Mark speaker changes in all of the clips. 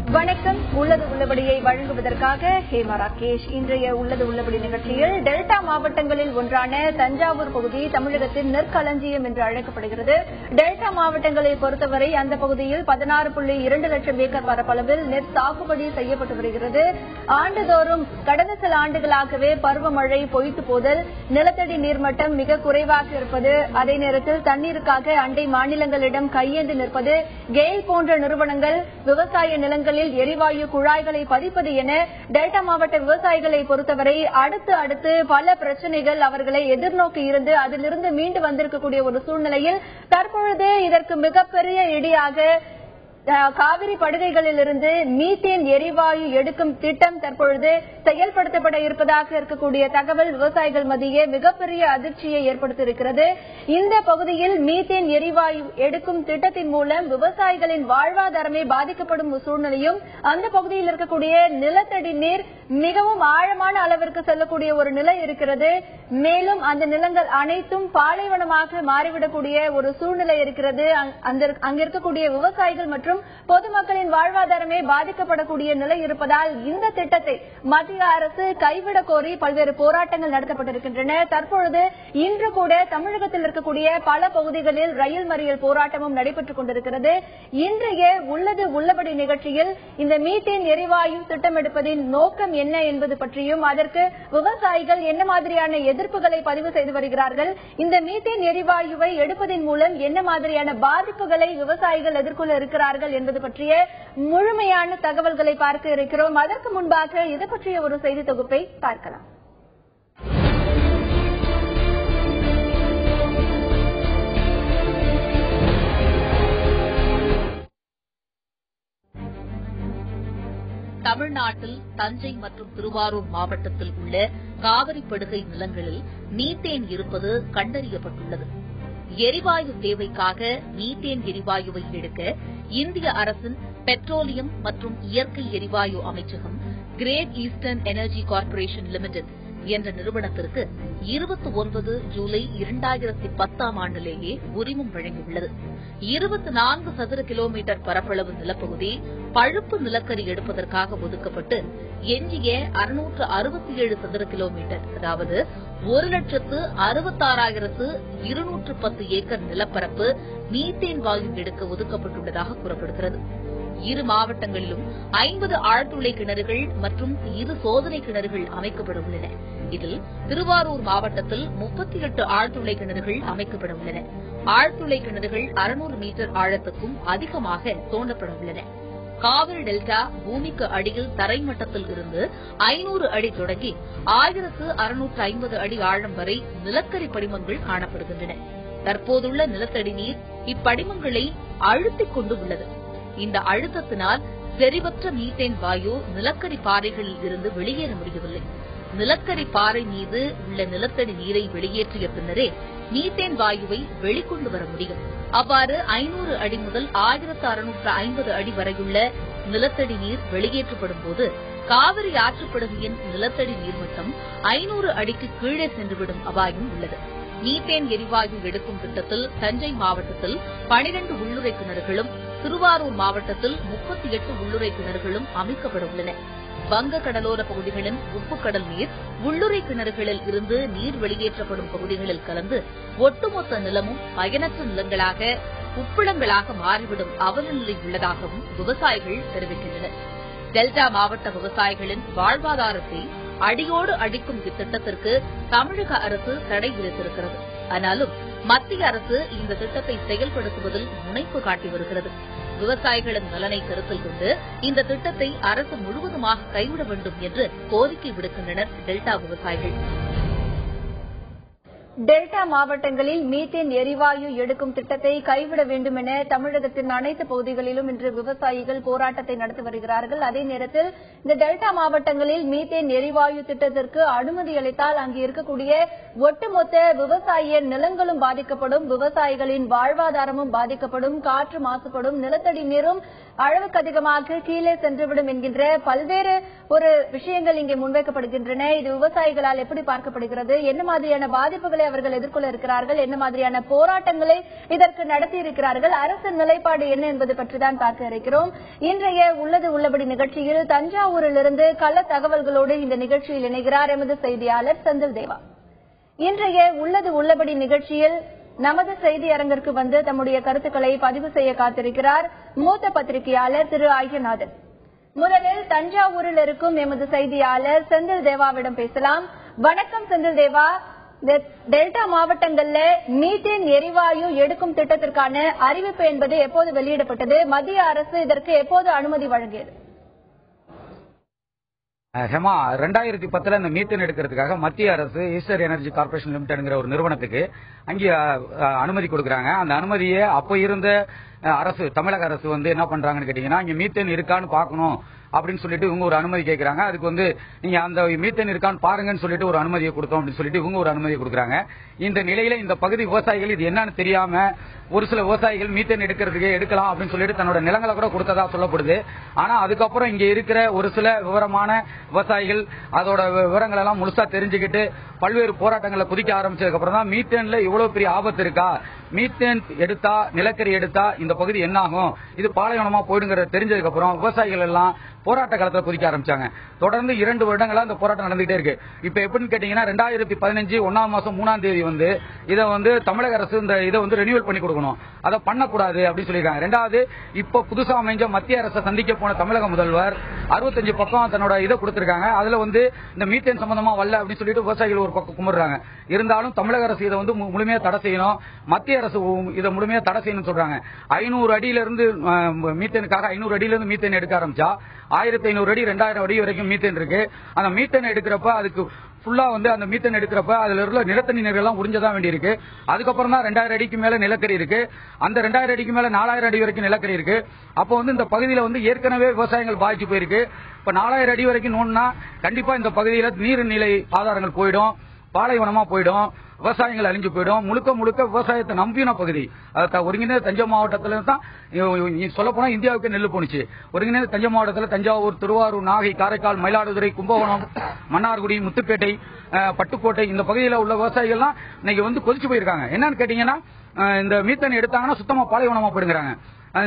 Speaker 1: வணக்கம். உள்ளது உள்ளபடியை வழங்குவதற்காக ஹேமா ராகேஷ். இன்றைய உள்ளது உள்ளபடி நிகழ்ச்சியில் டெல்டா மாவட்டங்களில் ஒன்றான தஞ்சாவூர் பகுதி தமிழகத்தின் நெற்களஞ்சியம் என்று அழைக்கப்படுகிறது. டெல்டா மாவட்டங்களை பொறுத்தவரை அந்த பகுதியில் 16.2 லட்சம் ஏக்கர் பரப்பளவில் நெற் சாகுபடி செய்யப்பட்டு வருகிறது. ஆண்டுதோறும் கடந்த சில ஆண்டுகளாகவே பருவமழை பொய்த்து போதல், நிலத்தடி நீர்மட்டம் மிக குறைவாக இருப்பது, அதே நேரத்தில் தண்ணீருக்காக அண்டை மாநிலங்களிடம் கையேந்து நிற்பது, கெயில் போன்ற நிறுவனங்கள் விவசாய நிலங்களில் எரிவாயு குழாய்களை பதிப்பது என டெல்டா மாவட்ட விவசாயிகளை பொறுத்தவரை அடுத்து பல பிரச்சனைகள் அவர்களை எதிர்நோக்கி இருந்து அதிலிருந்து மீண்டு வந்திருக்கக்கூடிய ஒரு சூழ்நிலையில் தற்பொழுது இதற்கு மிகப்பெரிய இடியாக காவிரி படுகைகளில் இருந்து மீத்தேன் எரிவாயு எடுக்கும் திட்டம் தற்பொழுது செயல்படுத்தப்பட இருப்பதாக இருக்கக்கூடிய தகவல் விவசாயிகள் மத்தியே மிகப்பெரிய அதிர்ச்சியை ஏற்படுத்தியிருக்கிறது. இந்த பகுதியில் மீத்தேன் எரிவாயு எடுக்கும் திட்டத்தின் மூலம் விவசாயிகளின் வாழ்வாதாரமே பாதிக்கப்படும் சூழ்நிலையும், அந்த பகுதியில் இருக்கக்கூடிய நிலத்தடி நீர் மிகவும் ஆழமான அளவிற்கு செல்லக்கூடிய ஒரு நிலை இருக்கிறது. மேலும் அந்த நிலங்கள் அனைத்தும் பாலைவனமாக மாறிவிடக்கூடிய ஒரு சூழ்நிலை இருக்கிறது. அங்க இருக்கக்கூடிய விவசாயிகள் மற்றும் பொதுமக்களின் வாழ்வாதாரமே பாதிக்கப்படக்கூடிய நிலை இருப்பதால் இந்த திட்டத்தை மத்திய அரசு கைவிடக் கோரி பல்வேறு போராட்டங்கள் நடத்தப்பட்டிருக்கின்றன. தற்பொழுது இன்று கூட தமிழகத்தில் இருக்கக்கூடிய பல பகுதிகளில் ரயில் மறியல் போராட்டமும் நடைபெற்றுக் கொண்டிருக்கிறது. இன்றைய உள்ளது உள்ளபடி நிகழ்ச்சியில் இந்த மீத்தேன் எரிவாயு திட்டமெடுப்பதின் நோக்கம் என்ன என்பது பற்றியும், அதற்கு விவசாயிகள் என்ன மாதிரியான எதிர்ப்புகளை பதிவு செய்து வருகிறார்கள், இந்த மீத்தேன் எரிவாயுவை எடுப்பதன் மூலம் என்ன மாதிரியான பாதிப்புகளை விவசாயிகள் எதிர்கொள்ள இருக்கிறார்கள் என்பது பற்றிய முழுமையான தகவல்களை பார்க்க இருக்கிறோம். அதற்கு முன்பாக இது பற்றிய ஒரு செய்தி தொகுப்பை பார்க்கலாம்.
Speaker 2: தமிழ்நாட்டில் தஞ்சை மற்றும் திருவாரூர் மாவட்டத்தில் உள்ள காவிரி படுகை நிலங்களில் மீத்தேன் இருப்பது கண்டறியப்பட்டுள்ளது. எரிவாயு தேவைக்காக மீத்தேன் எரிவாயுவை எடுக்க இந்திய அரசின் பெட்ரோலியம் மற்றும் இயற்கை எரிவாயு அமைச்சகம் Great Eastern Energy Corporation Limited என்ற நிறுவனத்திற்கு 29 ஜூலை 2010 ஆண்டிலேயே உரிமம் வழங்கியுள்ளது. 24 சதுர கிலோமீட்டர் பரப்பளவு நிலப்பகுதி பழுப்பு நிலக்கரி எடுப்பதற்காக ஒதுக்கப்பட்டு எஞ்சிய 667 சதுர கிலோமீட்டர், அதாவது 1,66,210 ஏக்கர் நிலப்பரப்பு மீத்தேன் வாயு எடுக்க ஒதுக்கப்பட்டுள்ளதாக கூறப்படுகிறது. இரு மாவட்டங்களிலும் 50 ஆழ்துளை கிணறுகள் மற்றும் 2 சோதனை கிணறுகள் அமைக்கப்பட உள்ளன. இதில் திருவாரூர் மாவட்டத்தில் 38 ஆழ்துளை கிணறுகள் அமைக்கப்பட உள்ளன. ஆழ்துளை கிணறுகள் 600 மீட்டர் ஆழத்துக்கும் அதிகமாக தோண்டப்பட உள்ளன. காவிரி டெல்டா பூமிக்கு அடியில் தரைமட்டத்தில் இருந்து 500 அடி தொடங்கி 1650 அடி ஆழம் வரை நிலக்கரி படிமங்கள் காணப்படுகின்றன. தற்போதுள்ள நிலத்தடி நீர் இப்படிமங்களை அழுத்திக் கொண்டு உள்ளது. இந்த அழுத்தத்தினால் செறிவற்ற மீத்தேன் வாயு நிலக்கரி பாறைகளில் இருந்து வெளியேற முடியவில்லை. நிலக்கரி பாறை மீது உள்ள நிலத்தடி நீரை வெளியேற்றிய பின்னரே மீத்தேன் வாயுவை வெளிக்கொண்டு வர முடியும். அவ்வாறு 500 அடி முதல் 1650 அடி வரையுள்ள நிலத்தடி நீர் வெளியேற்றப்படும் போது காவிரி ஆற்றுப்படுகையின் நிலத்தடி நீர்மட்டம் 500 அடிக்கு கீழே சென்றுவிடும் அபாயம் உள்ளது. மீத்தேன் எரிவாயு எடுக்கும் திட்டத்தில் தஞ்சை மாவட்டத்தில் 12 உள்ளுறை கிணறுகளும், திருவாரூர் மாவட்டத்தில் 38 உள்ளுறை கிணறுகளும் அமைக்கப்பட உள்ளன. வங்க கடலோர பகுதிகளின் உப்புக்கடல் நீர் உள்ளுறை கிணறுகளில் இருந்து நீர் வெளியேற்றப்படும் பகுதிகளில் கலந்து ஒட்டுமொத்த நிலமும் பயனற்ற நிலங்களாக, உப்பிளங்களாக மாறிவிடும் அவலநிலை உள்ளதாகவும் விவசாயிகள் தெரிவிக்கின்றனர். டெல்டா மாவட்ட விவசாயிகளின் வாழ்வாதாரத்தை அடியோடு அடிக்கும் இத்திட்டத்திற்கு தமிழக அரசு தடை விதித்திருக்கிறது. ஆனாலும் மத்திய அரசு இந்த திட்டத்தை செயல்படுத்துவதில் முனைப்பு காட்டி வருகிறது. விவசாயிகளின் நலனை கருத்தில் கொண்டு இந்த திட்டத்தை அரசு முழுவதுமாக கைவிட வேண்டும் என்று கோரிக்கை விடுக்கின்றனர் டெல்டா விவசாயிகள்.
Speaker 1: டெல்டா மாவட்டங்களில் மீத்தேன் எரிவாயு எடுக்கும் திட்டத்தை கைவிட வேண்டும் என தமிழகத்தின் அனைத்து பகுதிகளிலும் இன்று விவசாயிகள் போராட்டத்தை நடத்தி வருகிறார்கள். அதே நேரத்தில் இந்த டெல்டா மாவட்டங்களில் மீத்தேன் எரிவாயு திட்டத்திற்கு அனுமதி அளித்தால் அங்கு இருக்கக்கூடிய ஒட்டுமொத்த விவசாய நிலங்களும் பாதிக்கப்படும், விவசாயிகளின் வாழ்வாதாரமும் பாதிக்கப்படும், காற்று மாசுபடும், நிலத்தடி நீரும் அளவுக்கு அதிகமாக கீழே சென்றுவிடும் என்கின்ற பல்வேறு ஒரு விஷயங்கள் இங்கே முன்வைக்கப்படுகின்றன. இது விவசாயிகளால் எப்படி பார்க்கப்படுகிறது, என்ன மாதிரியான பாதிப்புகளை அவர்கள் எதிர்கொள்ள இருக்கிறார்கள், என்ன மாதிரியான போராட்டங்களை இதற்கு நடத்தி இருக்கிறார்கள், அரசின் நிலைப்பாடு என்ன என்பது பற்றி தான் பார்க்க இருக்கிறோம். இன்றைய உள்ளது உள்ளபடி நிகழ்ச்சியில் தஞ்சாவூரிலிருந்து கள தகவல்களோடு இந்த நிகழ்ச்சியில் இணைகிறார் எமது செய்தியாளர் செந்தில் தேவா. இன்றைய உள்ளது உள்ளபடி நிகழ்ச்சியில் நமது செய்தி அரங்கிற்கு வந்து தம்முடைய கருத்துக்களை பதிவு செய்ய காத்திருக்கிறார் மூத்த பத்திரிகையாளர் திரு ஐயநாதன். முதலில் தஞ்சாவூரில் இருக்கும் எமது செய்தியாளர் செந்தில் தேவாவிடம் பேசலாம். வணக்கம் செந்தில் தேவா. டெல்டா மாவட்டங்கள்ல மீத்தேன் எரிவாயு எடுக்கும் திட்டத்திற்கான அறிவிப்பு என்பது எப்போது வெளியிடப்பட்டது? மத்திய அரசு இதற்கு எப்போது அனுமதி வழங்கியது?
Speaker 3: ஹெமா 2010 இந்த மீத்தேன் எடுக்கிறதுக்காக மத்திய அரசு ஈஸ்டர் எனர்ஜி கார்பரேஷன் லிமிடெட்ங்கிற ஒரு நிறுவனத்துக்கு அங்கே அனுமதி கொடுக்கறாங்க. அந்த அனுமதியை அப்ப இருந்த அரசு, தமிழக அரசு வந்து என்ன பண்றாங்கன்னு கேட்டீங்கன்னா, இங்க மீத்தேன் இருக்கான்னு பாக்கணும் அப்படின்னு சொல்லிட்டு இவங்க ஒரு அனுமதி கேட்கறாங்க. அதுக்கு வந்து நீங்க அந்த மீத்தேன் இருக்கான்னு பாருங்கன்னு சொல்லிட்டு ஒரு அனுமதியை கொடுத்தோம் அப்படின்னு சொல்லிட்டு இவங்க ஒரு அனுமதியை கொடுக்கறாங்க. இந்த நிலையில இந்த பகுதி விவசாயிகள் இது என்னன்னு தெரியாம ஒரு சில விவசாயிகள் மீத்தேன் எடுக்கிறதுக்கு எடுக்கலாம் அப்படின்னு சொல்லிட்டு தன்னோட நிலங்களை கூட கொடுத்ததா சொல்லப்படுது. ஆனா அதுக்கப்புறம் இங்க இருக்கிற ஒரு சில விவரமான விவசாயிகள் அதோட விவரங்கள் எல்லாம் முழுசா தெரிஞ்சுக்கிட்டு பல்வேறு போராட்டங்களை குதிக்க ஆரம்பிச்சதுக்கு அப்புறம் தான் மீத்தேன்ல இவ்வளவு பெரிய ஆபத்து இருக்கா, மீத்தேன் எடுத்தா நிலக்கரி எடுத்தா இந்த பகுதி என்ன ஆகும், இது பாலைவனமா போயிடுங்கிறது தெரிஞ்சதுக்கு அப்புறம் விவசாயிகள் எல்லாம் போராட்ட காலத்துல குதிக்க ஆரம்பிச்சாங்க. தொடர்ந்து 2 வருடங்களா இந்த போராட்டம் நடந்துகிட்டே இருக்கு. இப்ப எப்படின்னு கேட்டீங்கன்னா 2015 1ஆம் மாசம் 3ஆம் தேதி வந்து இதை வந்து தமிழக அரசு இந்த இதை வந்து ரெனியூவல் பண்ணி கொடுக்கணும், அதை பண்ணக்கூடாது அப்படின்னு சொல்லியிருக்காங்க. ரெண்டாவது, இப்ப புதுசா அமைஞ்ச மத்திய அரசை சந்திக்க போன தமிழக முதல்வர் 65 பக்கம் தன்னோட இதை கொடுத்திருக்காங்க. அதுல வந்து இந்த மீத்தேன் சம்பந்தமா வரல அப்படின்னு சொல்லிட்டு விவசாயிகள் ஒரு பக்கம் கும்பிடுறாங்க. இருந்தாலும் தமிழக அரசு இதை வந்து முழுமையா தடை செய்யணும், மத்திய அரசு இதை முழுமையா தடை செய்யணும்னு சொல்றாங்க. 500 அடியில இருந்து மீத்தேனுக்காக 500 அடியில இருந்து மீத்தேன் எடுக்க ஆரம்பிச்சா 1500 அடி 2000 அடி வரைக்கும் மீத்தேன் இருக்கு. அந்த மீத்தேன் எடுக்கிறப்ப அதுக்கு ஃபுல்லா வந்து அந்த மீத்தேன் எடுக்கிறப்ப அதுல உள்ள நிலத்தடி நீர் எல்லாம் உறிஞ்சதான் வேண்டி இருக்கு. அதுக்கப்புறம் தான் 2000 அடிக்கு மேல நிலக்கரி இருக்கு. அந்த 2000 அடிக்கு மேல 4000 அடி வரைக்கும் நிலக்கரி இருக்கு. அப்போ வந்து இந்த பகுதியில வந்து ஏற்கனவே விவசாயங்கள் பாதிச்சு போயிருக்கு. இப்ப 4000 அடி வரைக்கும் நோண்டா கண்டிப்பா இந்த பகுதியில நீர்நிலை ஆதாரங்கள் போயிடும், பாலைவனமா போயிடும், விவசாயங்கள் அழிஞ்சு போயிடும். முழுக்க முழுக்க விவசாயத்தை நம்பின பகுதி. ஒருங்கிணைந்த தஞ்சை மாவட்டத்துல தான் சொல்ல போனா இந்தியாவுக்கு நெல் போனுச்சு. ஒருங்கிணைந்த தஞ்சை மாவட்டத்தில் தஞ்சாவூர், திருவாரூர், நாகை, காரைக்கால், மயிலாடுதுறை, கும்பகோணம், மன்னார்குடி, முத்துப்பேட்டை, பட்டுக்கோட்டை இந்த பகுதியில் உள்ள விவசாயிகள்லாம் இன்னைக்கு வந்து கொதிச்சு போயிருக்காங்க. என்னன்னு கேட்டீங்கன்னா, இந்த மீத்தேன் எடுத்தாங்கன்னா சுத்தமா பாலைவனமா போயிடுங்கிறாங்க.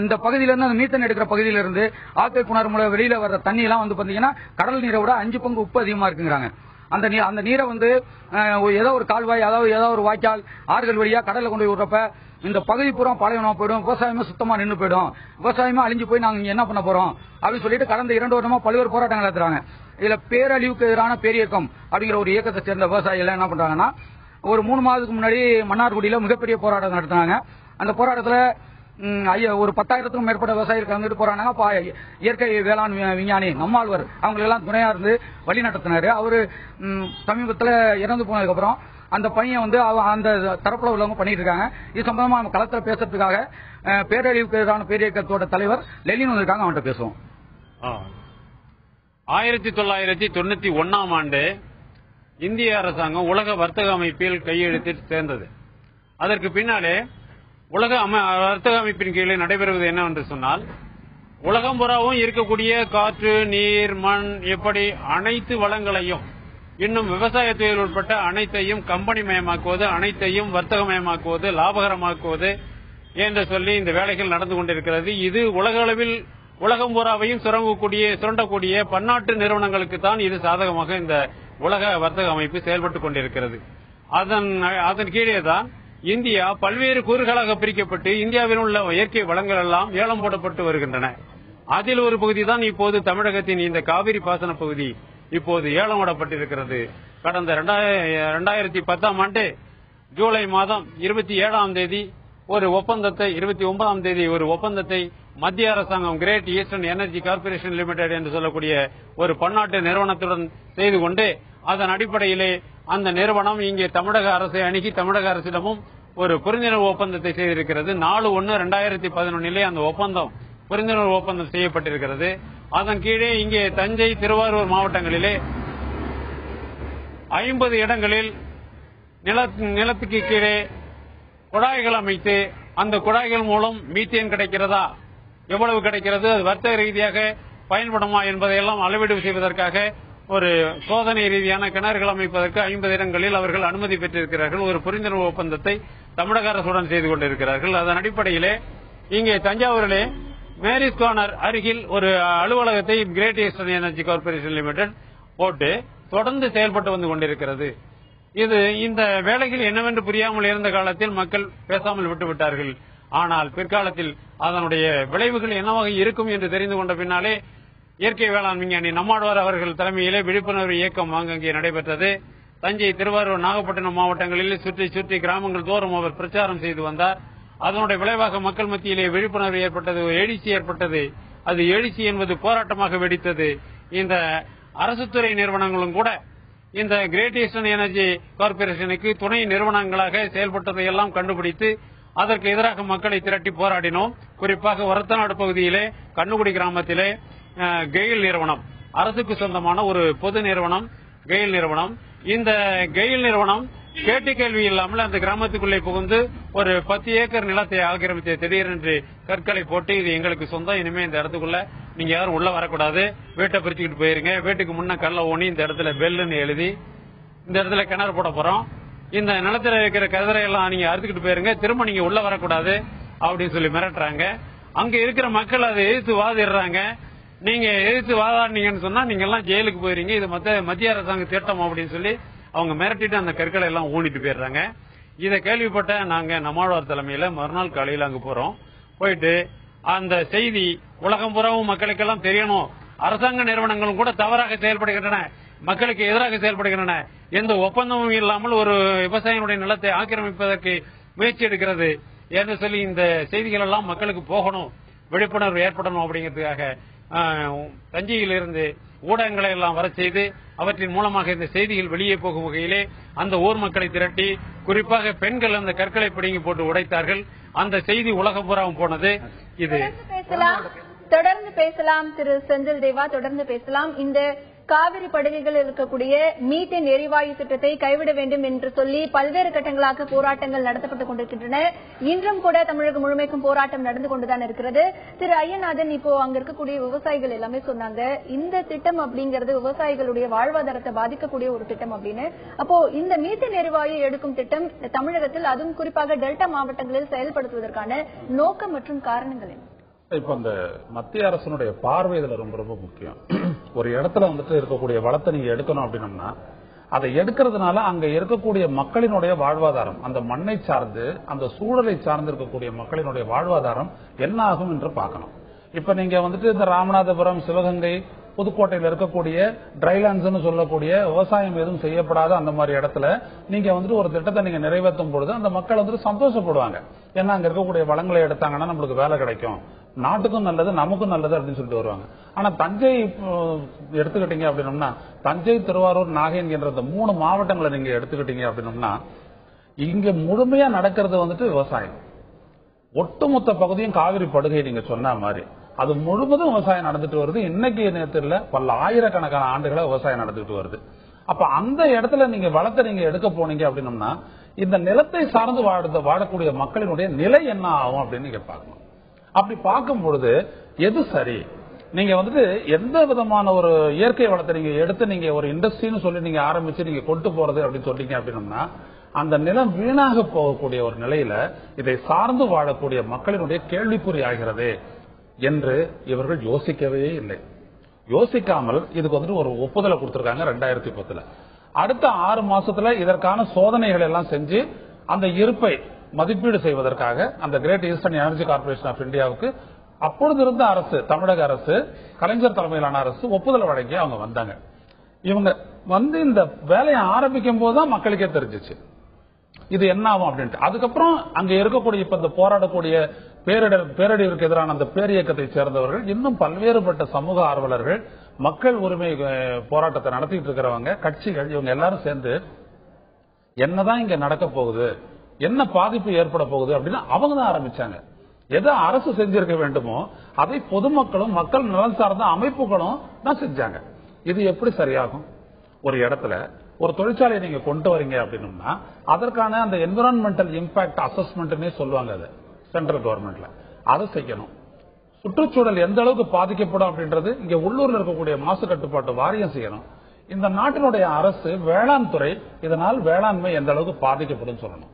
Speaker 3: இந்த பகுதியில இருந்து அந்த மீத்தேன் எடுக்கிற பகுதியில இருந்து ஆத்தை புணர் மூலம் வெளியில வர்ற தண்ணி எல்லாம் வந்து பாத்தீங்கன்னா கடல் நீரை விட 5 பங்கு உப்பு அதிகமா இருக்குங்கிறாங்க. அந்த நீரை வந்து ஏதோ ஒரு கால்வாய், அதாவது ஏதோ ஒரு வாய்க்கால், ஆறுகள் வழியா கடல்ல கொண்டு போய் விடுறப்ப இந்த பகுதி பூரா பாலைவனமா போயிடும், விவசாயமே சுத்தமா நின்று போயிடும், விவசாயமே அழிஞ்சு போய் நாங்க என்ன பண்ண போறோம் அப்படின்னு சொல்லிட்டு கடந்த 2 வருடமா பல்வேறு போராட்டங்கள் நடத்துறாங்க. இதுல பேரழிவுக்கு எதிரான பேரியக்கம் அப்படிங்கிற ஒரு இயக்கத்தை சேர்ந்த விவசாயிகள் என்ன பண்றாங்கன்னா, ஒரு 3 மாதத்துக்கு முன்னாடி மன்னார்குடியில மிகப்பெரிய போராட்டம் நடத்தினாங்க. அந்த போராட்டத்துல ஒரு 10,000க்கும் மேற்பட்ட விவசாயிகள் கலந்துட்டு போறாங்க. இயற்கை வேளாண் விஞ்ஞானி நம்மாழ்வார் அவங்க எல்லாம் துணையா இருந்து வழி நடத்தினாரு. அவரு சமீபத்தில் இறந்து போனதுக்கு அப்புறம் அந்த பணியை வந்து அந்த தரப்புல உள்ளவங்க பண்ணிட்டு இருக்காங்க. இது சம்பந்தமா நம்ம களத்தில் பேசுறதுக்காக பேரழிவுக்கு எதிரான பேரியக்கத்தோட தலைவர் லெனின் வந்திருக்காங்க. அவன்கிட்ட பேசுவோம்.
Speaker 4: 1991ஆம் ஆண்டு இந்திய அரசாங்கம் உலக வர்த்தக அமைப்பில் கையெழுத்து சேர்ந்தது. அதற்கு பின்னாலே உலக வர்த்தக அமைப்பின் கீழே நடைபெறுவது என்னவென்று சொன்னால், உலகம் புறாவும் இருக்கக்கூடிய காற்று, நீர், மண், எப்படி அனைத்து வளங்களையும், இன்னும் விவசாயத்தில் உட்பட்ட அனைத்தையும் கம்பெனி மயமாக்குவது, அனைத்தையும் வர்த்தகமயமாக்குவது, லாபகரமாக்குவது என்று சொல்லி இந்த வேலைகள் நடந்து கொண்டிருக்கிறது. இது உலக அளவில் உலகம் புறாவையும் சுரண்டக்கூடிய பன்னாட்டு நிறுவனங்களுக்கு தான் இது சாதகமாக இந்த உலக வர்த்தக அமைப்பு செயல்பட்டுக் கொண்டிருக்கிறது. அதன் கீழே தான் இந்தியா பல்வேறு கூறுகளாக பிரிக்கப்பட்டு இந்தியாவில் உள்ள இயற்கை வளங்கள் எல்லாம் ஏலம் போடப்பட்டு வருகின்றன. அதில் ஒரு பகுதி தான் இப்போது தமிழகத்தின் இந்த காவிரி பாசன பகுதி இப்போது ஏலம் விடப்பட்டிருக்கிறது. கடந்த 2010ஆம் ஆண்டு ஜூலை மாதம் 27ஆம் தேதி ஒரு ஒப்பந்தத்தை, 29ஆம் தேதி ஒரு ஒப்பந்தத்தை மத்திய அரசாங்கம் Great Eastern Energy Corporation Limited என்று சொல்லக்கூடிய ஒரு பன்னாட்டு நிறுவனத்துடன் செய்து கொண்டு, அதன் அடிப்படையிலே அந்த நிறுவனம் இங்கே தமிழக அரசை அணுகி தமிழக அரசிடமும் ஒரு புரிந்துணர்வு ஒப்பந்தத்தை செய்திருக்கிறது. 4/1/2011 அந்த ஒப்பந்தம் புரிந்துணர்வு ஒப்பந்தம் செய்யப்பட்டிருக்கிறது. அதன் கீழே இங்கே தஞ்சை, திருவாரூர் மாவட்டங்களிலே 50 இடங்களில் நிலத்துக்கு கீழே குழாய்கள் அமைத்து அந்த குழாய்கள் மூலம் மீத்தேன் கிடைக்கிறதா, எவ்வளவு கிடைக்கிறது, அது வர்த்தக ரீதியாக பயன்படுமா என்பதையெல்லாம் அளவீடு செய்வதற்காக ஒரு சோதனை ரீதியான கிணறுகள் அமைப்பதற்கு 50 இடங்களில் அவர்கள் அனுமதி பெற்றிருக்கிறார்கள். ஒரு புரிந்துணர்வு ஒப்பந்தத்தை தமிழக அரசுடன் செய்து கொண்டிருக்கிறார்கள். அதன் அடிப்படையிலே இங்கே தஞ்சாவூரிலே மேரிஸ் கார்னர் அருகில் ஒரு அலுவலகத்தை Great Eastern Energy Corporation Limited போட்டு தொடர்ந்து செயல்பட்டு வந்து கொண்டிருக்கிறது. இது இந்த வேலைகள் என்னவென்று புரியாமல் இருந்த காலத்தில் மக்கள் பேசாமல் விட்டுவிட்டார்கள். ஆனால் பிற்காலத்தில் அதனுடைய விளைவுகள் என்னவாக இருக்கும் என்று தெரிந்து கொண்ட பின்னாலே இயற்கை வேளாண் விஞ்ஞானி நம்மாழ்வார் அவர்கள் தலைமையிலே விழிப்புணர்வு இயக்கம் அங்கே நடைபெற்றது. தஞ்சை, திருவாரூர், நாகப்பட்டினம் மாவட்டங்களில் சுற்றி கிராமங்கள் தோறும் அவர் பிரச்சாரம் செய்து வந்தார். அதனுடைய விளைவாக மக்கள் மத்தியிலே விழிப்புணர்வு ஏற்பட்டது, எழுச்சி ஏற்பட்டது. அது எழுச்சி என்பது போராட்டமாக வெடித்தது. இந்த அரசு துறை நிறுவனங்களும் கூட இந்த கிரேட் ஈஸ்டர்ன் எனர்ஜி கார்பரேஷனுக்கு துணை நிறுவனங்களாக செயல்பட்டதையெல்லாம் கண்டுபிடித்து அதற்கு எதிராக மக்களை திரட்டி போராடினோம். குறிப்பாக ஒரத்தநாடு பகுதியிலே கண்ணுகுடி கிராமத்திலே கெயில் நிறுவனம், அரசுக்கு சொந்தமான ஒரு பொது நிறுவனம் கெயில் நிறுவனம். இந்த கெயில் நிறுவனம் கேட்டு கேள்வி இல்லாமல் அந்த கிராமத்துக்குள்ளே புகுந்து ஒரு 10 ஏக்கர் நிலத்தை ஆக்கிரமித்து திடீரென்று கற்களை போட்டு இது எங்களுக்கு சொந்தம், இனிமே இந்த இடத்துக்குள்ள நீங்க யாரும் உள்ள வரக்கூடாது, வீட்டை பிரிச்சுக்கிட்டு போயிருங்க, வீட்டுக்கு முன்ன கல்ல ஊனி இந்த இடத்துல பெல்லுன்னு எழுதி இந்த இடத்துல கிணறு போட போறோம், இந்த நிலத்துல இருக்கிற கதிரை எல்லாம் நீங்க அறுத்துக்கிட்டு போயிருங்க, திரும்ப நீங்க உள்ள வரக்கூடாது அப்படின்னு சொல்லி மிரட்டுறாங்க. அங்க இருக்கிற மக்கள் அதை எதிர்த்து வாதிடுறாங்க. நீங்க எதிர்த்து வாதாடினீங்கன்னு சொன்னா நீங்க எல்லாம் ஜெயிலுக்கு போயிருங்க, இது மத்திய அரசாங்க திட்டம் அப்படின்னு சொல்லி அவங்க மிரட்டிட்டு அந்த கற்களை எல்லாம் ஊனிட்டு போயிடுறாங்க. இதை கேள்விப்பட்ட நாங்க நம்மாழ்வார் தலைமையில மறுநாள் காலையில அங்க போறோம். போயிட்டு அந்த செய்தி உலகம் புறவும் மக்களுக்கெல்லாம் தெரியணும், அரசாங்க நிறுவனங்களும் கூட தவறாக செயல்படுகின்றன, மக்களுக்கு எதிராக செயல்படுகின்றன, எந்த ஒப்பந்தமும் இல்லாமல் ஒரு விவசாயிகளுடைய நிலத்தை ஆக்கிரமிப்பதற்கு முயற்சி எடுக்கிறது என்று சொல்லி இந்த செய்திகள் எல்லாம் மக்களுக்கு போகணும், விழிப்புணர்வு ஏற்படணும் அப்படிங்கிறதுக்காக தஞ்சையிலிருந்து ஊடகங்களை எல்லாம் வர செய்து அவற்றின் மூலமாக இந்த செய்திகள் வெளியே போகும் வகையிலே அந்த ஊர் மக்களை திரட்டி குறிப்பாக பெண்கள் அந்த கற்களை பிடுங்கி போட்டு உடைத்தார்கள். அந்த செய்தி உலகம் பூராவும் போனது. இது
Speaker 1: தொடர்ந்து பேசலாம் திரு செந்தில் தேவா, தொடர்ந்து பேசலாம். இந்த காவிரி படுகைகளில் இருக்கக்கூடிய மீத்தேன் எரிவாயு திட்டத்தை கைவிட வேண்டும் என்று சொல்லி பல்வேறு கட்டங்களாக போராட்டங்கள் நடத்தப்பட்டுக் கொண்டிருக்கின்றன. இன்றும் கூட தமிழகம் முழுமைக்கும் போராட்டம் நடந்து கொண்டுதான் இருக்கிறது. திரு ஐயநாதன், இப்போ அங்க இருக்கக்கூடிய விவசாயிகள் எல்லாமே சொன்னாங்க இந்த திட்டம் அப்படிங்கிறது விவசாயிகளுடைய வாழ்வாதாரத்தை பாதிக்கக்கூடிய ஒரு திட்டம் அப்படின்னு. அப்போ இந்த மீத்தேன் எரிவாயு எடுக்கும் திட்டம் தமிழகத்தில் அதுவும் குறிப்பாக டெல்டா மாவட்டங்களில் செயல்படுத்துவதற்கான நோக்கம் மற்றும் காரணங்கள் என்ன?
Speaker 5: இப்ப இந்த மத்திய அரசனுடைய பார்வை இதுல ரொம்ப ரொம்ப முக்கியம். ஒரு இடத்துல வந்துட்டு இருக்கக்கூடிய வளத்தை நீங்க எடுக்கணும் அப்படின்னம்னா அதை எடுக்கிறதுனால அங்க இருக்கக்கூடிய மக்களினுடைய வாழ்வாதாரம், அந்த மண்ணை சார்ந்து அந்த சூழலை சார்ந்து இருக்கக்கூடிய மக்களினுடைய வாழ்வாதாரம் என்ன ஆகும் என்று பார்க்கணும். இப்ப நீங்க வந்துட்டு இந்த ராமநாதபுரம், சிவகங்கை, புதுக்கோட்டையில் இருக்கக்கூடிய ட்ரைலாண்ட்ஸ் சொல்லக்கூடிய விவசாயம் எதுவும் செய்யப்படாத அந்த மாதிரி இடத்துல நீங்க வந்துட்டு ஒரு திட்டத்தை நீங்க நிறைவேற்றும் பொழுது அந்த மக்கள் வந்துட்டு சந்தோஷப்படுவாங்க. ஏன்னா அங்க இருக்கக்கூடிய வளங்களை எடுத்தாங்கன்னா நம்மளுக்கு வேலை கிடைக்கும், நாட்டுக்கும் நல்லது, நமக்கும் நல்லது அப்படின்னு சொல்லிட்டு வருவாங்க. ஆனா தஞ்சை எடுத்துக்கிட்டீங்க அப்படின்னம்னா, தஞ்சை, திருவாரூர், நாகை என்கின்ற இந்த 3 மாவட்டங்களை நீங்க எடுத்துக்கிட்டீங்க அப்படின்னம்னா இங்க முழுமையா நடக்கிறது வந்துட்டு விவசாயம். ஒட்டுமொத்த பகுதியும் காவிரி படுகை நீங்க சொன்ன மாதிரி அது முழுவதும் விவசாயம் நடந்துட்டு வருது. இன்னைக்கு நேரத்தில் பல ஆயிரக்கணக்கான ஆண்டுகளா விவசாயம் நடந்துட்டு வருது. அப்ப அந்த இடத்துல நீங்க வளத்தை நீங்க எடுக்க போனீங்க அப்படின்னம்னா இந்த நிலத்தை சார்ந்து வாழக்கூடிய மக்களினுடைய நிலை என்ன ஆகும் அப்படின்னு நீங்க பார்க்கணும். அப்படி பார்க்கும் பொழுது எது சரி, நீங்க வந்துட்டு எந்த விதமான ஒரு இயற்கை வளத்தை நீங்க எடுத்து நீங்க ஒரு இண்டஸ்ட்ரின்னு சொல்லி நீங்க ஆரம்பிச்சு நீங்க கொண்டு போறது அப்படின்னு சொன்னீங்க அப்படின்னம்னா அந்த நிலம் வீணாக போகக்கூடிய ஒரு நிலையில இதை சார்ந்து வாழக்கூடிய மக்களினுடைய கேள்விக்குறி ஆகிறது என்று இவர்கள் யோசிக்கவே இல்லை. யோசிக்காமல் இதுக்கு வந்துட்டு ஒரு ஒப்புதலை கொடுத்திருக்காங்க 2010. அடுத்த 6 மாசத்துல இதற்கான சோதனைகள் எல்லாம் செஞ்சு அந்த இருப்பை மதிப்பீடு செய்வதற்காக அந்த Great Eastern Energy Corporation of இந்தியாவுக்கு அப்பொழுது இருந்த அரசு, தமிழக அரசு, கலைஞர் தலைமையிலான அரசு ஒப்புதல் வழங்கி அவங்க வந்தாங்க. இவங்க வந்து இந்த வேலையை ஆரம்பிக்கும் போதுதான் மக்களுக்கே தெரிஞ்சிச்சு இது என்ன ஆகும் அப்படின்ட்டு. அதுக்கப்புறம் அங்க இருக்கக்கூடிய இப்ப இந்த போராடக்கூடிய பேரழிவிற்கு எதிரான அந்த பேரியக்கத்தை சேர்ந்தவர்கள், இன்னும் பல்வேறுபட்ட சமூக ஆர்வலர்கள், மக்கள் உரிமை போராட்டத்தை நடத்திட்டு இருக்கிறவங்க, கட்சிகள், இவங்க எல்லாரும் சேர்ந்து என்னதான் இங்க நடக்க போகுது, என்ன பாதிப்பு ஏற்பட போகுது அப்படின்னு அவங்க தான் ஆரம்பிச்சாங்க. எதை அரசு செஞ்சிருக்க வேண்டுமோ அதை பொதுமக்களும் மக்கள் நலன் சார்ந்த அமைப்புகளும் தான் செஞ்சாங்க. இது எப்படி சரியாகும்? ஒரு இடத்துல ஒரு தொழிற்சாலையை நீங்க கொண்டு வரீங்க அப்படின்னா அதற்கான அந்த என்விரான்மெண்டல் இம்பாக்ட் அசஸ்மெண்ட்னே சொல்லுவாங்க, அது சென்ட்ரல் கவர்மெண்ட்ல அதை செய்யணும். சுற்றுச்சூழல் எந்த அளவுக்கு பாதிக்கப்படும் அப்படின்றது இங்க உள்ளூர்ல இருக்கக்கூடிய மாசு கட்டுப்பாட்டு வாரியம் செய்யணும். இந்த நாட்டினுடைய அரசு வேளாண் துறை இதனால் வேளாண்மை எந்த அளவுக்கு பாதிக்கப்படும் சொல்லணும்.